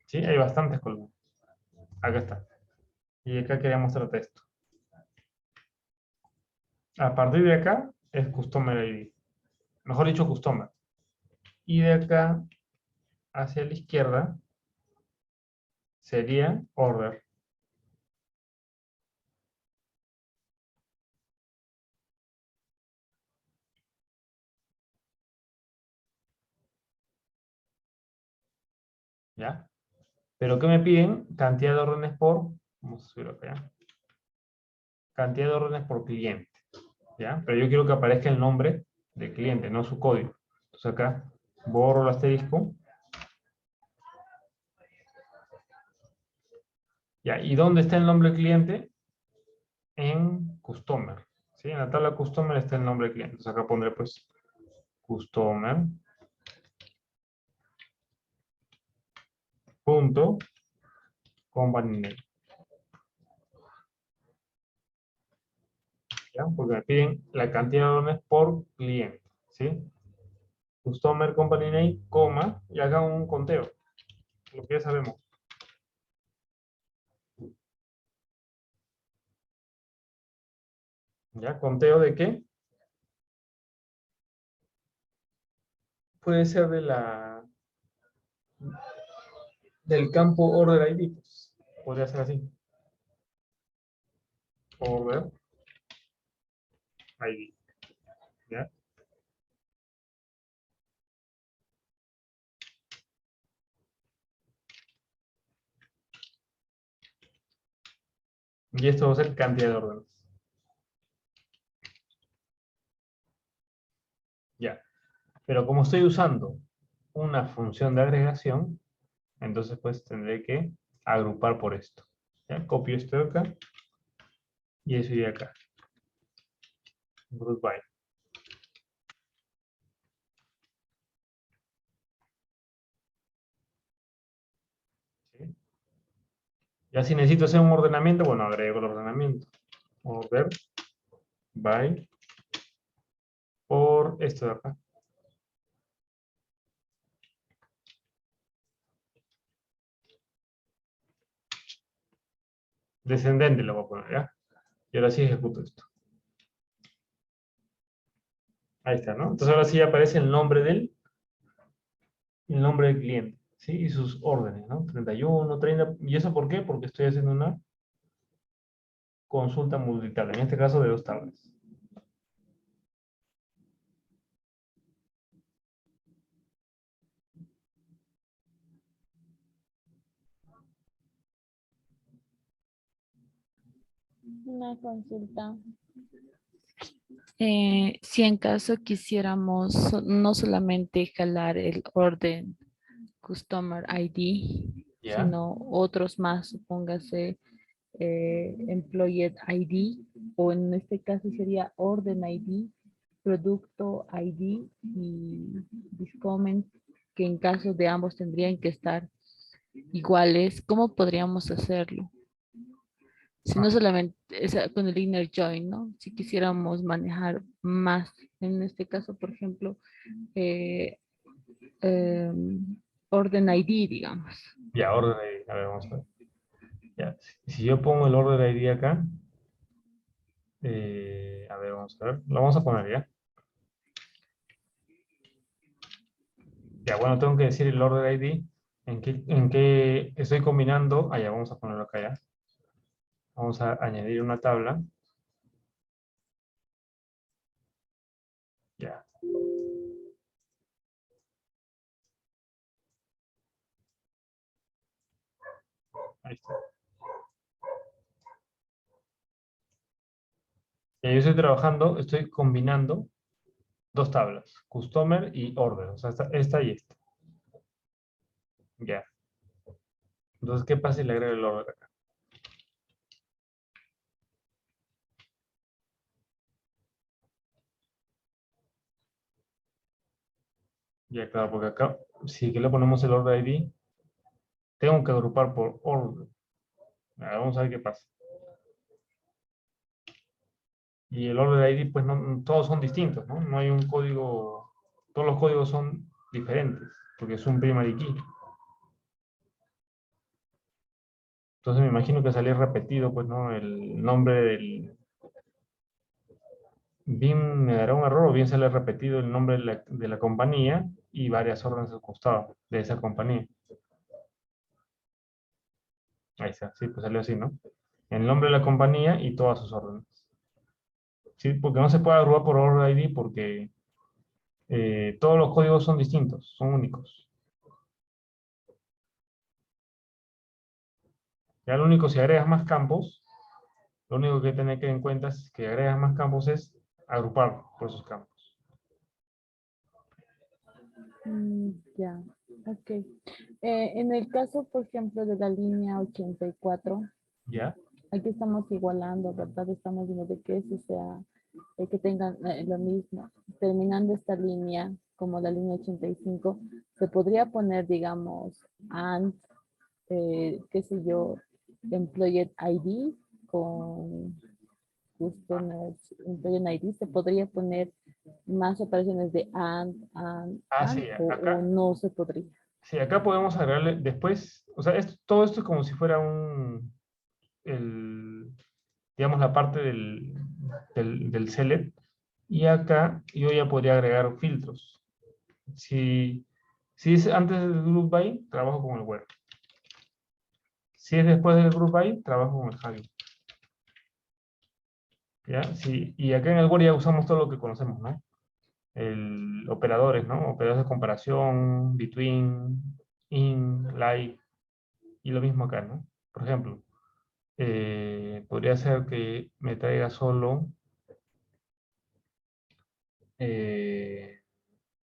¿Sí? Hay bastantes columnas. Acá está. Y acá quería mostrarte esto. A partir de acá es Customer ID. Mejor dicho, Customer. Y de acá hacia la izquierda sería Order. ¿Ya? Pero ¿qué me piden? Cantidad de órdenes por, vamos a subir acá, ¿ya? Cantidad de órdenes por cliente, ¿ya? Pero yo quiero que aparezca el nombre del cliente, no su código. Entonces acá borro el asterisco. ¿Ya? ¿Y dónde está el nombre del cliente? En Customer, ¿sí? En la tabla Customer está el nombre del cliente. Entonces acá pondré pues Customer punto company name. ¿Ya? Porque me piden la cantidad de órdenes por cliente, ¿sí? Customer company name, coma, y haga un conteo, lo que ya sabemos. ¿Ya? ¿Conteo de qué? Puede ser del campo order ID, pues. Podría ser así. Order ID. ¿Ya? Y esto va a ser cantidad de órdenes. Ya. Pero como estoy usando una función de agregación, entonces pues tendré que agrupar por esto. ¿Ya? Copio esto de acá y eso iría acá. Group by. ¿Sí? Ya si necesito hacer un ordenamiento, bueno, agrego el ordenamiento. Order by por esto de acá. Descendente lo voy a poner, ¿ya? Y ahora sí ejecuto esto. Ahí está, ¿no? Entonces ahora sí aparece el nombre del cliente, ¿sí? Y sus órdenes, ¿no? 31, 30. ¿Y eso por qué? Porque estoy haciendo una consulta multitabla, en este caso de 2 tablas.
Una consulta. Si en caso quisiéramos no solamente jalar el orden Customer ID,
¿Ya?
sino otros más, supóngase Employee ID, o en este caso sería Orden ID, Producto ID y Discoment, que en caso de ambos tendrían que estar iguales, ¿cómo podríamos hacerlo? Si no solamente con el inner join, ¿no? Si quisiéramos manejar más, en este caso, por ejemplo, eh, orden ID, digamos.
Ya, orden ID. A ver, vamos a ver. Ya. Si yo pongo el orden ID acá, a ver, vamos a ver. Lo vamos a poner ya. Ya, bueno, tengo que decir el orden ID en qué estoy combinando. Ah, ya, vamos a ponerlo acá ya. Vamos a añadir una tabla. Ya. Ahí está. Ya, yo estoy trabajando, estoy combinando 2 tablas, Customer y Order. O sea, esta y esta. Ya. Entonces, ¿qué pasa si le agrego el Order acá? Ya, claro, porque acá, si que le ponemos el Order ID, tengo que agrupar por Order. Vamos a ver qué pasa. Y el Order ID, pues no, todos son distintos, ¿no? No hay un código, todos los códigos son diferentes, porque es un primary key. Entonces me imagino que sale repetido, pues, ¿no? El nombre del... Bien me dará un error, o bien sale repetido el nombre de la compañía y varias órdenes al costado de esa compañía. Ahí está, sí, pues salió así, ¿no? El nombre de la compañía y todas sus órdenes. Sí, porque no se puede agrupar por Order ID porque todos los códigos son distintos, son únicos. Ya lo único, si agregas más campos, lo único que tener que tener en cuenta es que agregas más campos es agrupar por esos campos.
Ya, ok. En el caso, por ejemplo, de la línea 84,
¿Ya?
aquí estamos igualando, ¿verdad? Estamos viendo de que ese sea, que tengan lo mismo. Terminando esta línea, como la línea 85, se podría poner, digamos, and, qué sé yo, employee ID con customers, employee ID, se podría poner más operaciones de
Ah, sí,
o
acá.
no se podría.
Sí, acá podemos agregarle después, o sea, todo esto es como si fuera digamos, la parte del select, y acá yo ya podría agregar filtros. Si es antes del group by, trabajo con el where. Si es después del group by, trabajo con el Hugging. ¿Ya? Sí, y acá en el where ya usamos todo lo que conocemos, ¿no? Operadores, ¿no? Operadores de comparación, between, in, like, y lo mismo acá, ¿no? Por ejemplo, Podría ser que me traiga solo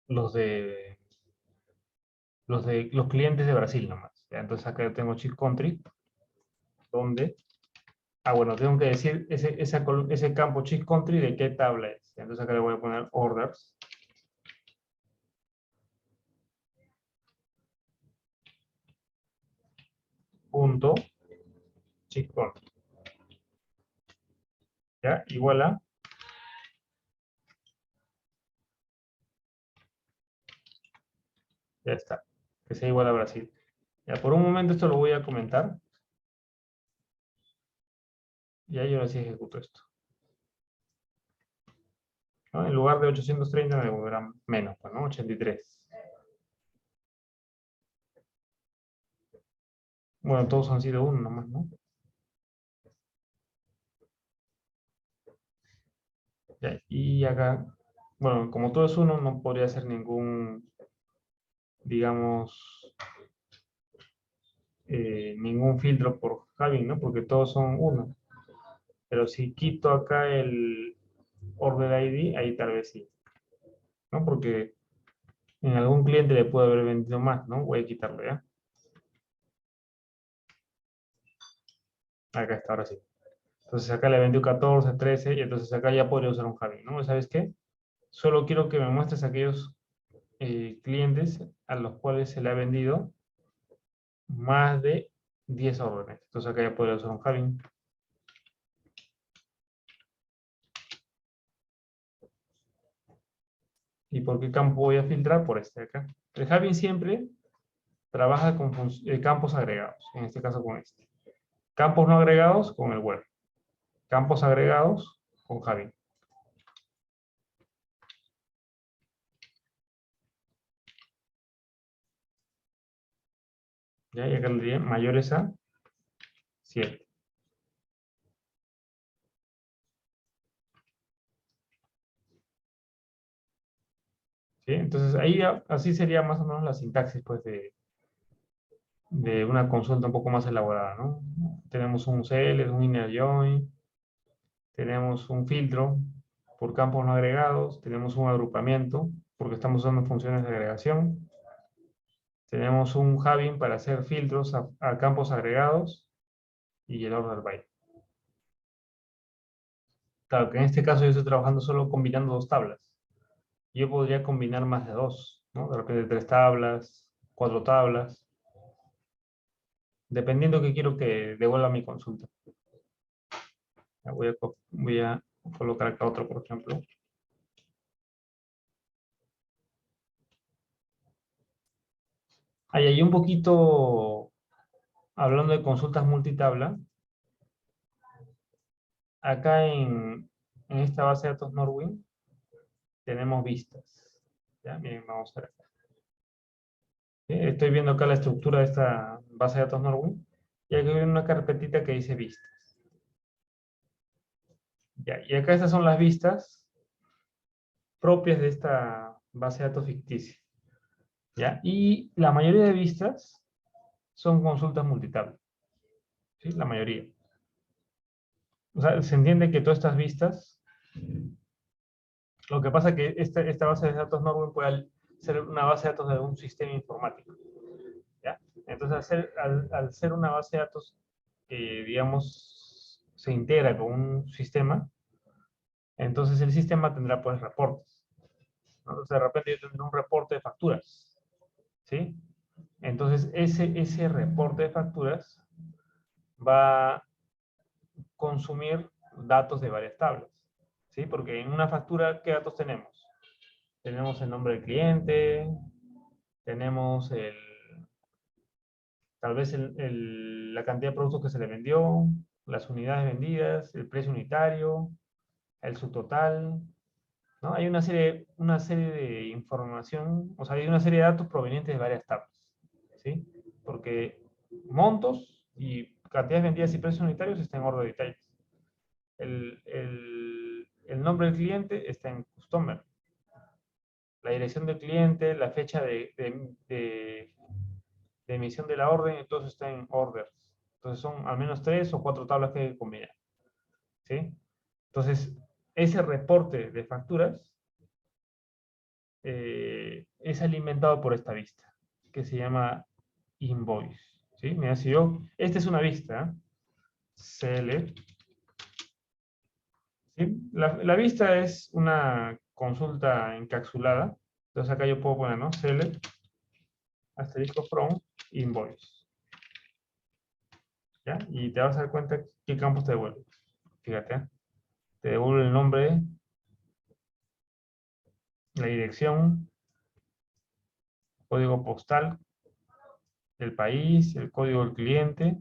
los de los clientes de Brasil nomás. ¿Ya? Entonces acá yo tengo Cheat Country, donde, bueno, tengo que decir ese campo Cheat Country de qué tabla es. Entonces acá le voy a poner orders. Punto Cheat Country. ¿Ya? Igual a ya está. Que sea igual a Brasil. Ya, por un momento esto lo voy a comentar. Y ahí yo así ejecuto esto. ¿No? En lugar de 830 me devolverán menos, pues, ¿no? 83. Bueno, todos han sido uno nomás, ¿no? Ya, y acá, bueno, como todo es uno, no podría ser ningún, digamos, ningún filtro por Javi, ¿no? Porque todos son uno. Pero si quito acá el order ID, ahí tal vez sí, ¿no? Porque en algún cliente le puede haber vendido más, ¿no? Voy a quitarlo, ¿ya? Acá está, ahora sí. Entonces acá le vendió 14, 13, y entonces acá ya podría usar un Javi, ¿no? ¿Sabes qué? Solo quiero que me muestres aquellos clientes a los cuales se le ha vendido más de 10 órdenes. Entonces acá ya podría usar un Javi. ¿Y por qué campo voy a filtrar? Por este de acá. El Javi siempre trabaja con campos agregados, en este caso con este. Campos no agregados con el web. Campos agregados con Javi. ¿Ya? Y acá le diré mayores a 7. ¿Sí? Entonces ahí así sería más o menos la sintaxis pues, de una consulta un poco más elaborada, ¿no? Tenemos un CL, un inner join, tenemos un filtro por campos no agregados, tenemos un agrupamiento porque estamos usando funciones de agregación, tenemos un Javin para hacer filtros a campos agregados y el order by. Claro que en este caso yo estoy trabajando solo combinando dos tablas. Yo podría combinar más de dos, ¿no? De repente 3 tablas, 4 tablas, dependiendo que quiero que devuelva mi consulta. Ya voy a colocar acá otro, por ejemplo. Ahí un poquito, hablando de consultas multitabla, acá en esta base de datos Norwin tenemos vistas. ¿Ya? Miren, vamos a ver acá. ¿Sí? Estoy viendo acá la estructura de esta base de datos Norwin y aquí hay una carpetita que dice vistas. ¿Ya? Y acá estas son las vistas propias de esta base de datos ficticia. ¿Ya? Y la mayoría de vistas son consultas multitabla. ¿Sí? La mayoría. O sea, se entiende que todas estas vistas, lo que pasa es que esta base de datos Norwin puede ser una base de datos de un sistema informático. ¿Ya? Entonces, al ser una base de datos que, digamos, se integra con un sistema, entonces el sistema tendrá, pues, reportes, ¿no? Entonces, de repente yo tendré un reporte de facturas, ¿sí? Entonces, ese reporte de facturas va a consumir datos de varias tablas, ¿sí? Porque en una factura, ¿qué datos tenemos? Tenemos el nombre del cliente, tenemos tal vez la cantidad de productos que se le vendió, las unidades vendidas, el precio unitario, el subtotal, ¿no? Hay una serie de información, o sea, hay una serie de datos provenientes de varias tablas, ¿sí? Porque montos y cantidades vendidas y precios unitarios están en orden de detalles. El nombre del cliente está en customer. La dirección del cliente, la fecha de emisión de la orden, entonces está en orders. Entonces son al menos 3 o 4 tablas que hay que combinar. ¿Sí? Entonces, ese reporte de facturas es alimentado por esta vista, que se llama invoice. ¿Sí? Mira, si yo, esta es una vista, CL. ¿Sí? La vista es una consulta encapsulada. Entonces acá yo puedo poner, ¿no? CL asterisco from invoice. ¿Ya? Y te vas a dar cuenta qué campos te devuelve. Fíjate, ¿eh? Te devuelve el nombre, la dirección, código postal del país, el código del cliente.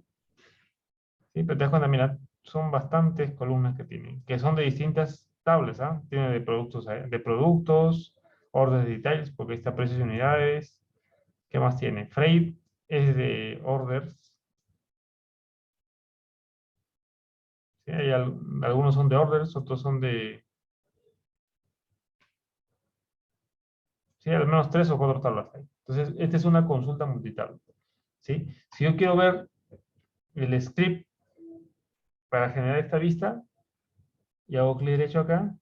¿Sí? Pero te das cuenta, mira, son bastantes columnas que tienen, que son de distintas tablas, ¿ah? Tiene de productos, órdenes de detalles, porque está precios y unidades. ¿Qué más tiene? Freight es de orders. ¿Sí? Algunos son de orders, otros son de... Sí, al menos 3 o 4 tablas hay. Entonces, esta es una consulta multitabla. ¿Sí? Si yo quiero ver el script para generar esta vista, y hago clic derecho acá,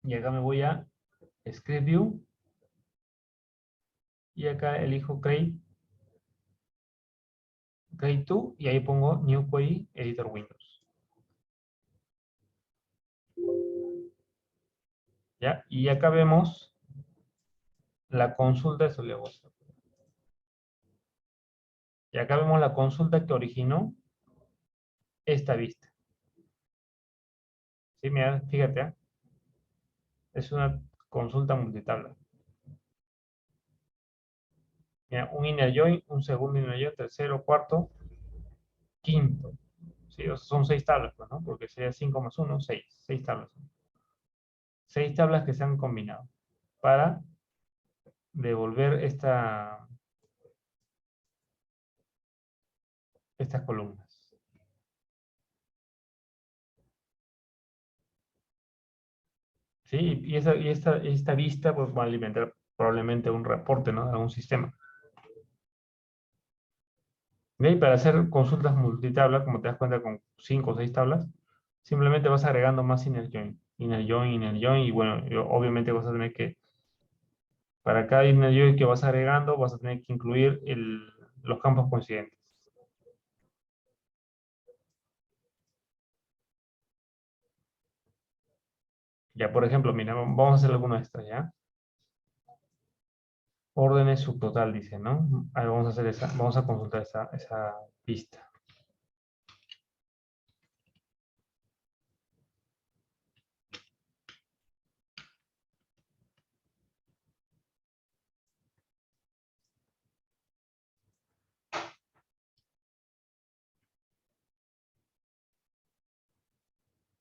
y acá me voy a Script View, y acá elijo Create 2, y ahí pongo New Query Editor Windows. ¿Ya? Y acá vemos la consulta, eso le hago así. Y acá vemos la consulta que originó esta vista. ¿Sí? Mira, fíjate, ¿eh? Es una consulta multitabla. Mira, un inner join, un segundo inner join, tercero, cuarto, quinto. ¿Sí? O sea, son 6 tablas, pues, ¿no? Porque sería 5 más 1, 6. 6 tablas. 6 tablas que se han combinado para devolver estas columnas. ¿Sí? Y esta vista pues, va a alimentar probablemente un reporte, ¿no? De algún sistema. Y para hacer consultas multitabla, como te das cuenta con 5 o 6 tablas, simplemente vas agregando más inner join. Inner join, inner join, y bueno, obviamente vas a tener que, para cada inner join que vas agregando, vas a tener que incluir los campos coincidentes. Ya, por ejemplo, mira, vamos a hacer alguna de estas, ¿ya? Órdenes subtotal, dice, ¿no? Ahí vamos a hacer vamos a consultar esa pista.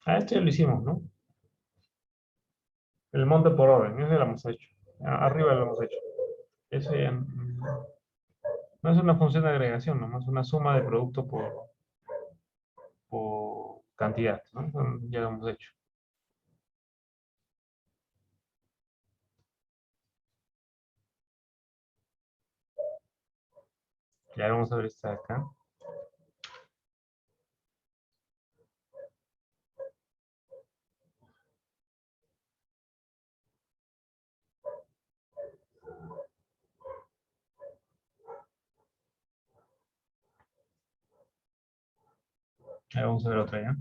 Esto ya lo hicimos, ¿no? El monte por orden, ese lo hemos hecho. Arriba lo hemos hecho. Eso ya no es una función de agregación, ¿no? Es una suma de producto por cantidad, ¿no? Ya lo hemos hecho. Ya vamos a ver esta de acá. Ahí vamos a ver otra ya.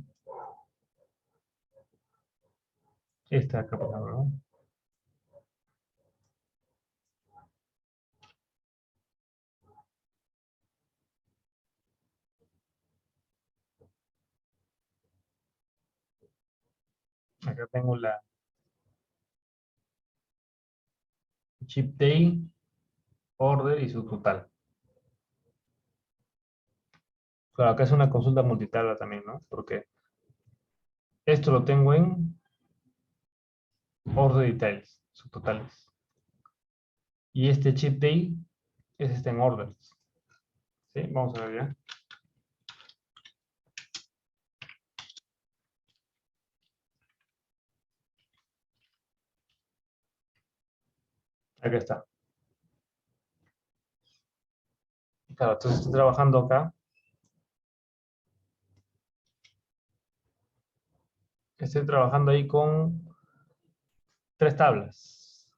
Esta de acá, por ejemplo, ¿no? Acá tengo la chip day, order y su total. Claro, acá es una consulta multitabla también, ¿no? Porque esto lo tengo en order details, subtotales. Y este chip day es en orders. ¿Sí? Vamos a ver ya. Acá está. Claro, entonces estoy trabajando acá estoy trabajando ahí con 3 tablas,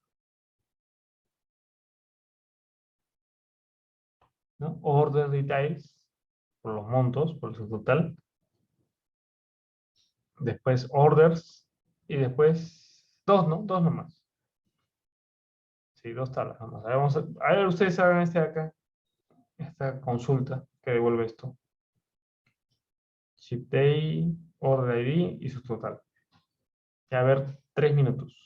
¿no? Order details, por los montos, por su total. Después orders, y después 2, ¿no? 2 nomás. Sí, 2 tablas nomás. A ver, ustedes hagan este de acá, esta consulta que devuelve esto. Ship day, order ID y su total. Y a ver, 3 minutos.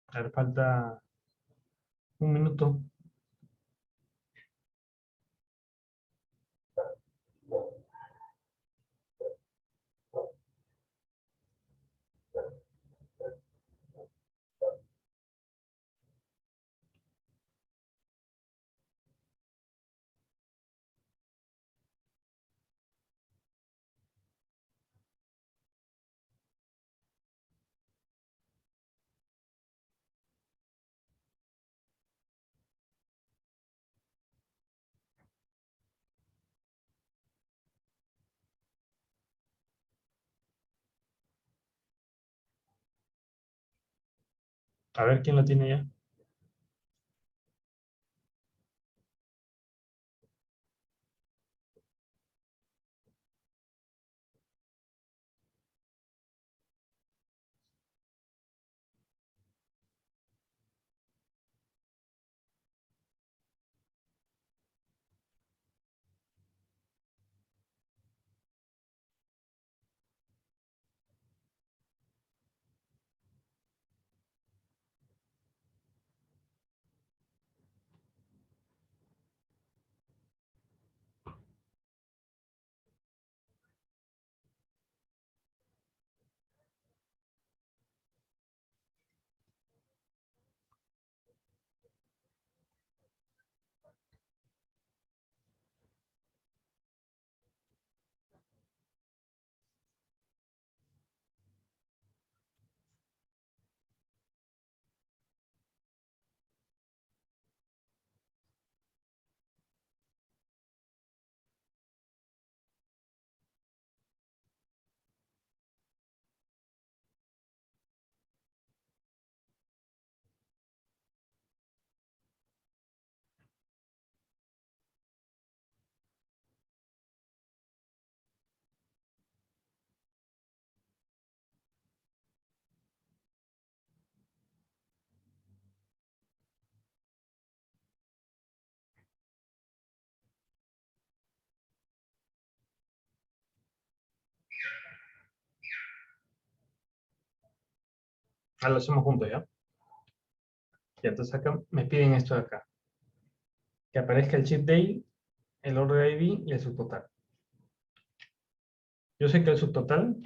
A ver, falta 1 minuto. A ver quién lo tiene ya. Ah, lo hacemos juntos, ¿ya? Y entonces acá me piden esto de acá. Que aparezca el chip day, el order ID y el subtotal. Yo sé que el subtotal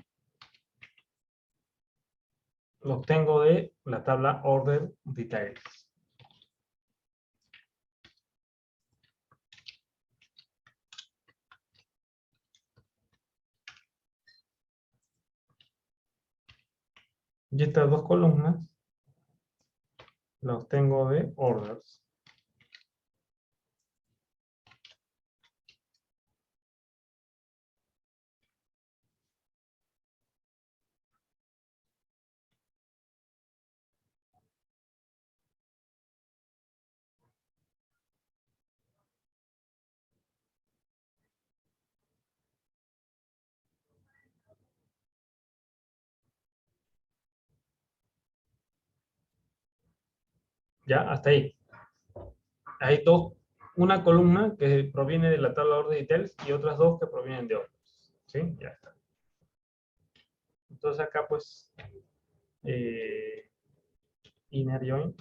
lo obtengo de la tabla order details. Y estas 2 columnas las obtengo de orders. Ya, hasta ahí. Hay una columna que proviene de la tabla order details y otras dos que provienen de orders. ¿Sí? Ya está. Entonces acá pues inner join.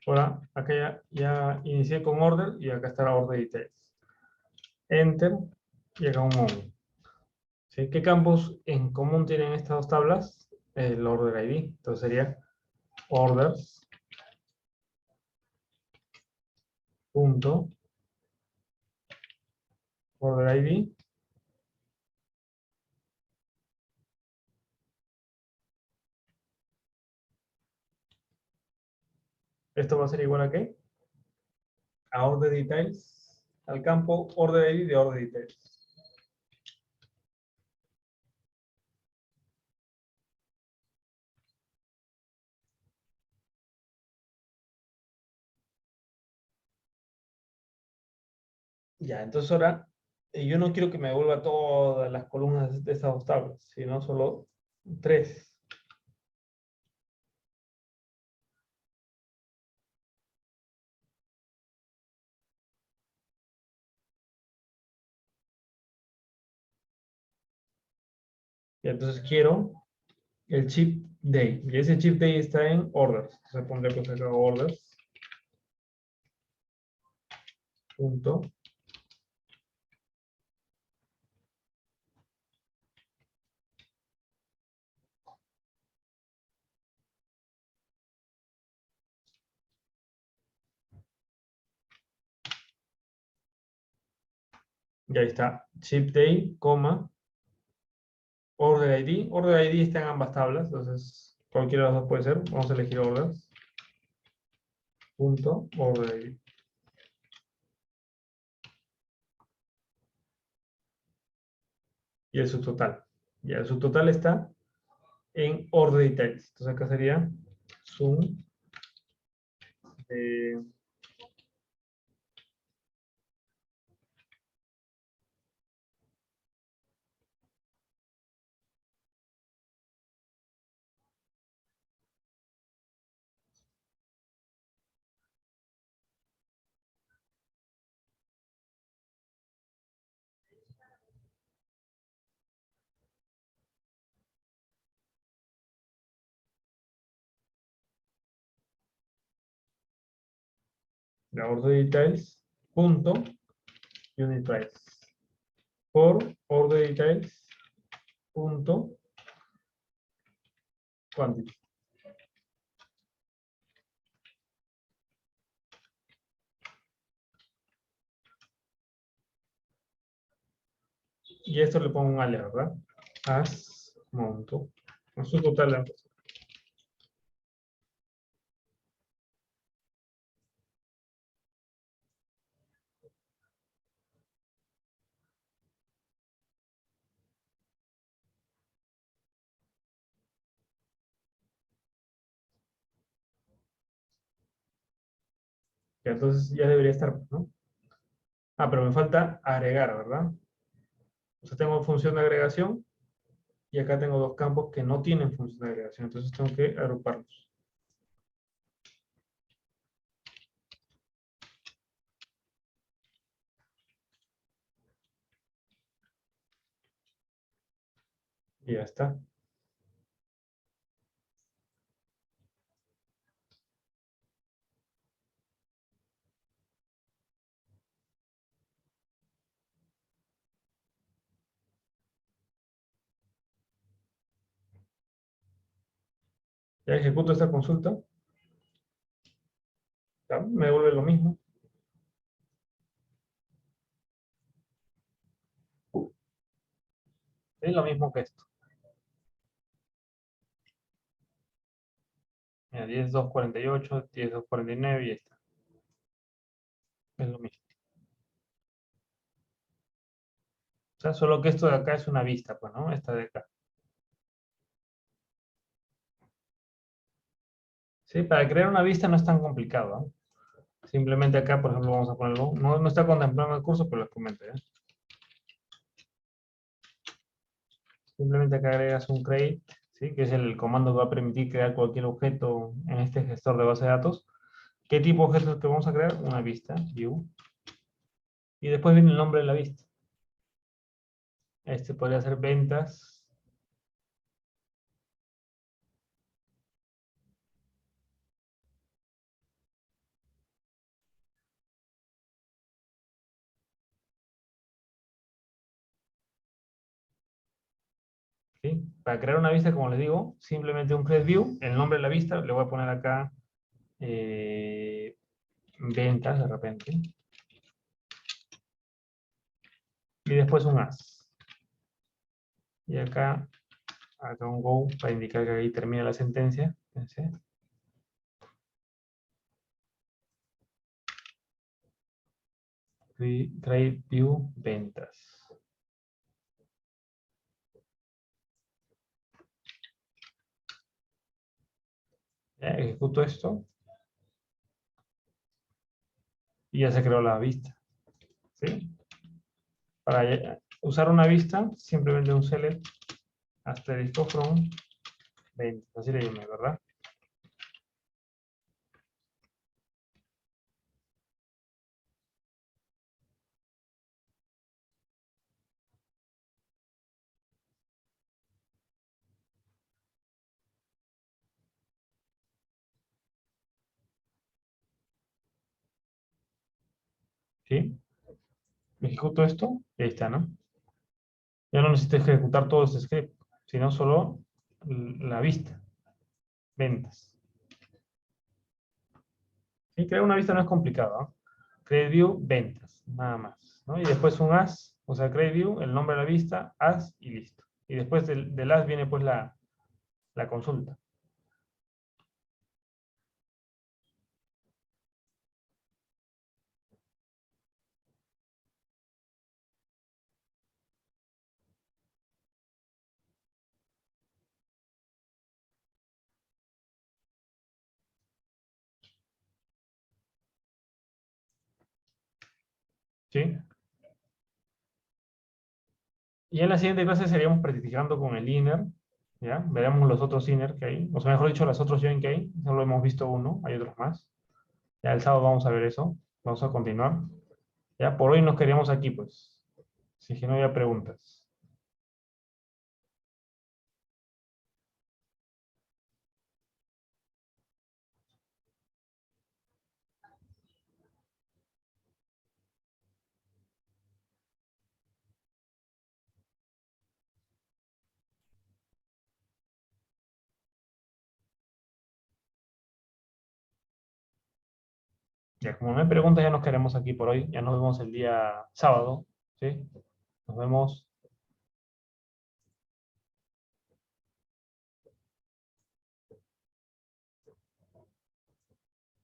Ahora, acá ya inicié con order y acá está la order details. Enter y acá un momento. ¿Sí? ¿Qué campos en común tienen estas dos tablas? El order ID. Entonces sería orders punto order ID esto va a ser igual a ¿qué? A order details, al campo order ID de order details. Ya, entonces ahora yo no quiero que me devuelva todas las columnas de estas dos tablas, sino solo 3. Y entonces quiero el chip day. Y ese chip day está en orders. Entonces pondré pues acá orders. Punto. Y ahí está. Chip day, coma. Order ID. Order ID está en ambas tablas. Entonces cualquiera de las dos puede ser. Vamos a elegir orders. Punto. Order ID. Y el subtotal. Ya, el subtotal está en order details. Entonces acá sería sum la order details punto unit price por order details punto quantity. Y esto le pongo un alias, ¿verdad? As monto. No su total de ambos. Ya, entonces ya debería estar, ¿no? Ah, pero me falta agregar, ¿verdad? O sea, tengo función de agregación y acá tengo dos campos que no tienen función de agregación. Entonces tengo que agruparlos. Y ya está. Ya ejecuto esta consulta. Ya, me devuelve lo mismo. Es lo mismo que esto. Mira, 10.248, 10.249 y esta. Es lo mismo. O sea, solo que esto de acá es una vista, pues, ¿no? Esta de acá. Sí, para crear una vista no es tan complicado, ¿no? Simplemente acá, por ejemplo, vamos a ponerlo. No está contemplado en el curso, pero les comento, ¿eh? simplemente acá agregas un create, ¿sí? Que es el comando que va a permitir crear cualquier objeto en este gestor de base de datos. ¿Qué tipo de objetos que vamos a crear? Una vista, view. Y después viene el nombre de la vista. Este podría ser ventas. ¿Sí? Para crear una vista, como les digo, simplemente un create view, el nombre de la vista, le voy a poner acá ventas de repente. Y después un as. Y acá un go para indicar que ahí termina la sentencia. Fíjense. Create view ventas. Ya, ejecuto esto. Y ya se creó la vista. ¿Sí? Para usar una vista, simplemente un select asterisco from ventas. Así le llamé, ¿verdad? ¿Sí? Ejecuto esto y ahí está, ¿no? Ya no necesito ejecutar todo este script, sino solo la vista. Ventas. ¿Sí? Crear una vista no es complicado, ¿no? Create view, ventas, nada más, ¿no? Y después un as, o sea, create view, el nombre de la vista, as y listo. Y después del as viene pues la consulta. ¿Sí? Y en la siguiente clase seríamos practicando con el inner, ¿ya? Veremos los otros inner que hay, o sea, mejor dicho, los otros join que hay. Solo hemos visto uno, hay otros más. Ya el sábado vamos a ver eso. Vamos a continuar. Ya, por hoy nos quedamos aquí, pues. Si es que no había preguntas. Ya, como no hay preguntas, ya nos quedamos aquí por hoy. Ya nos vemos el día sábado, ¿sí? Nos vemos.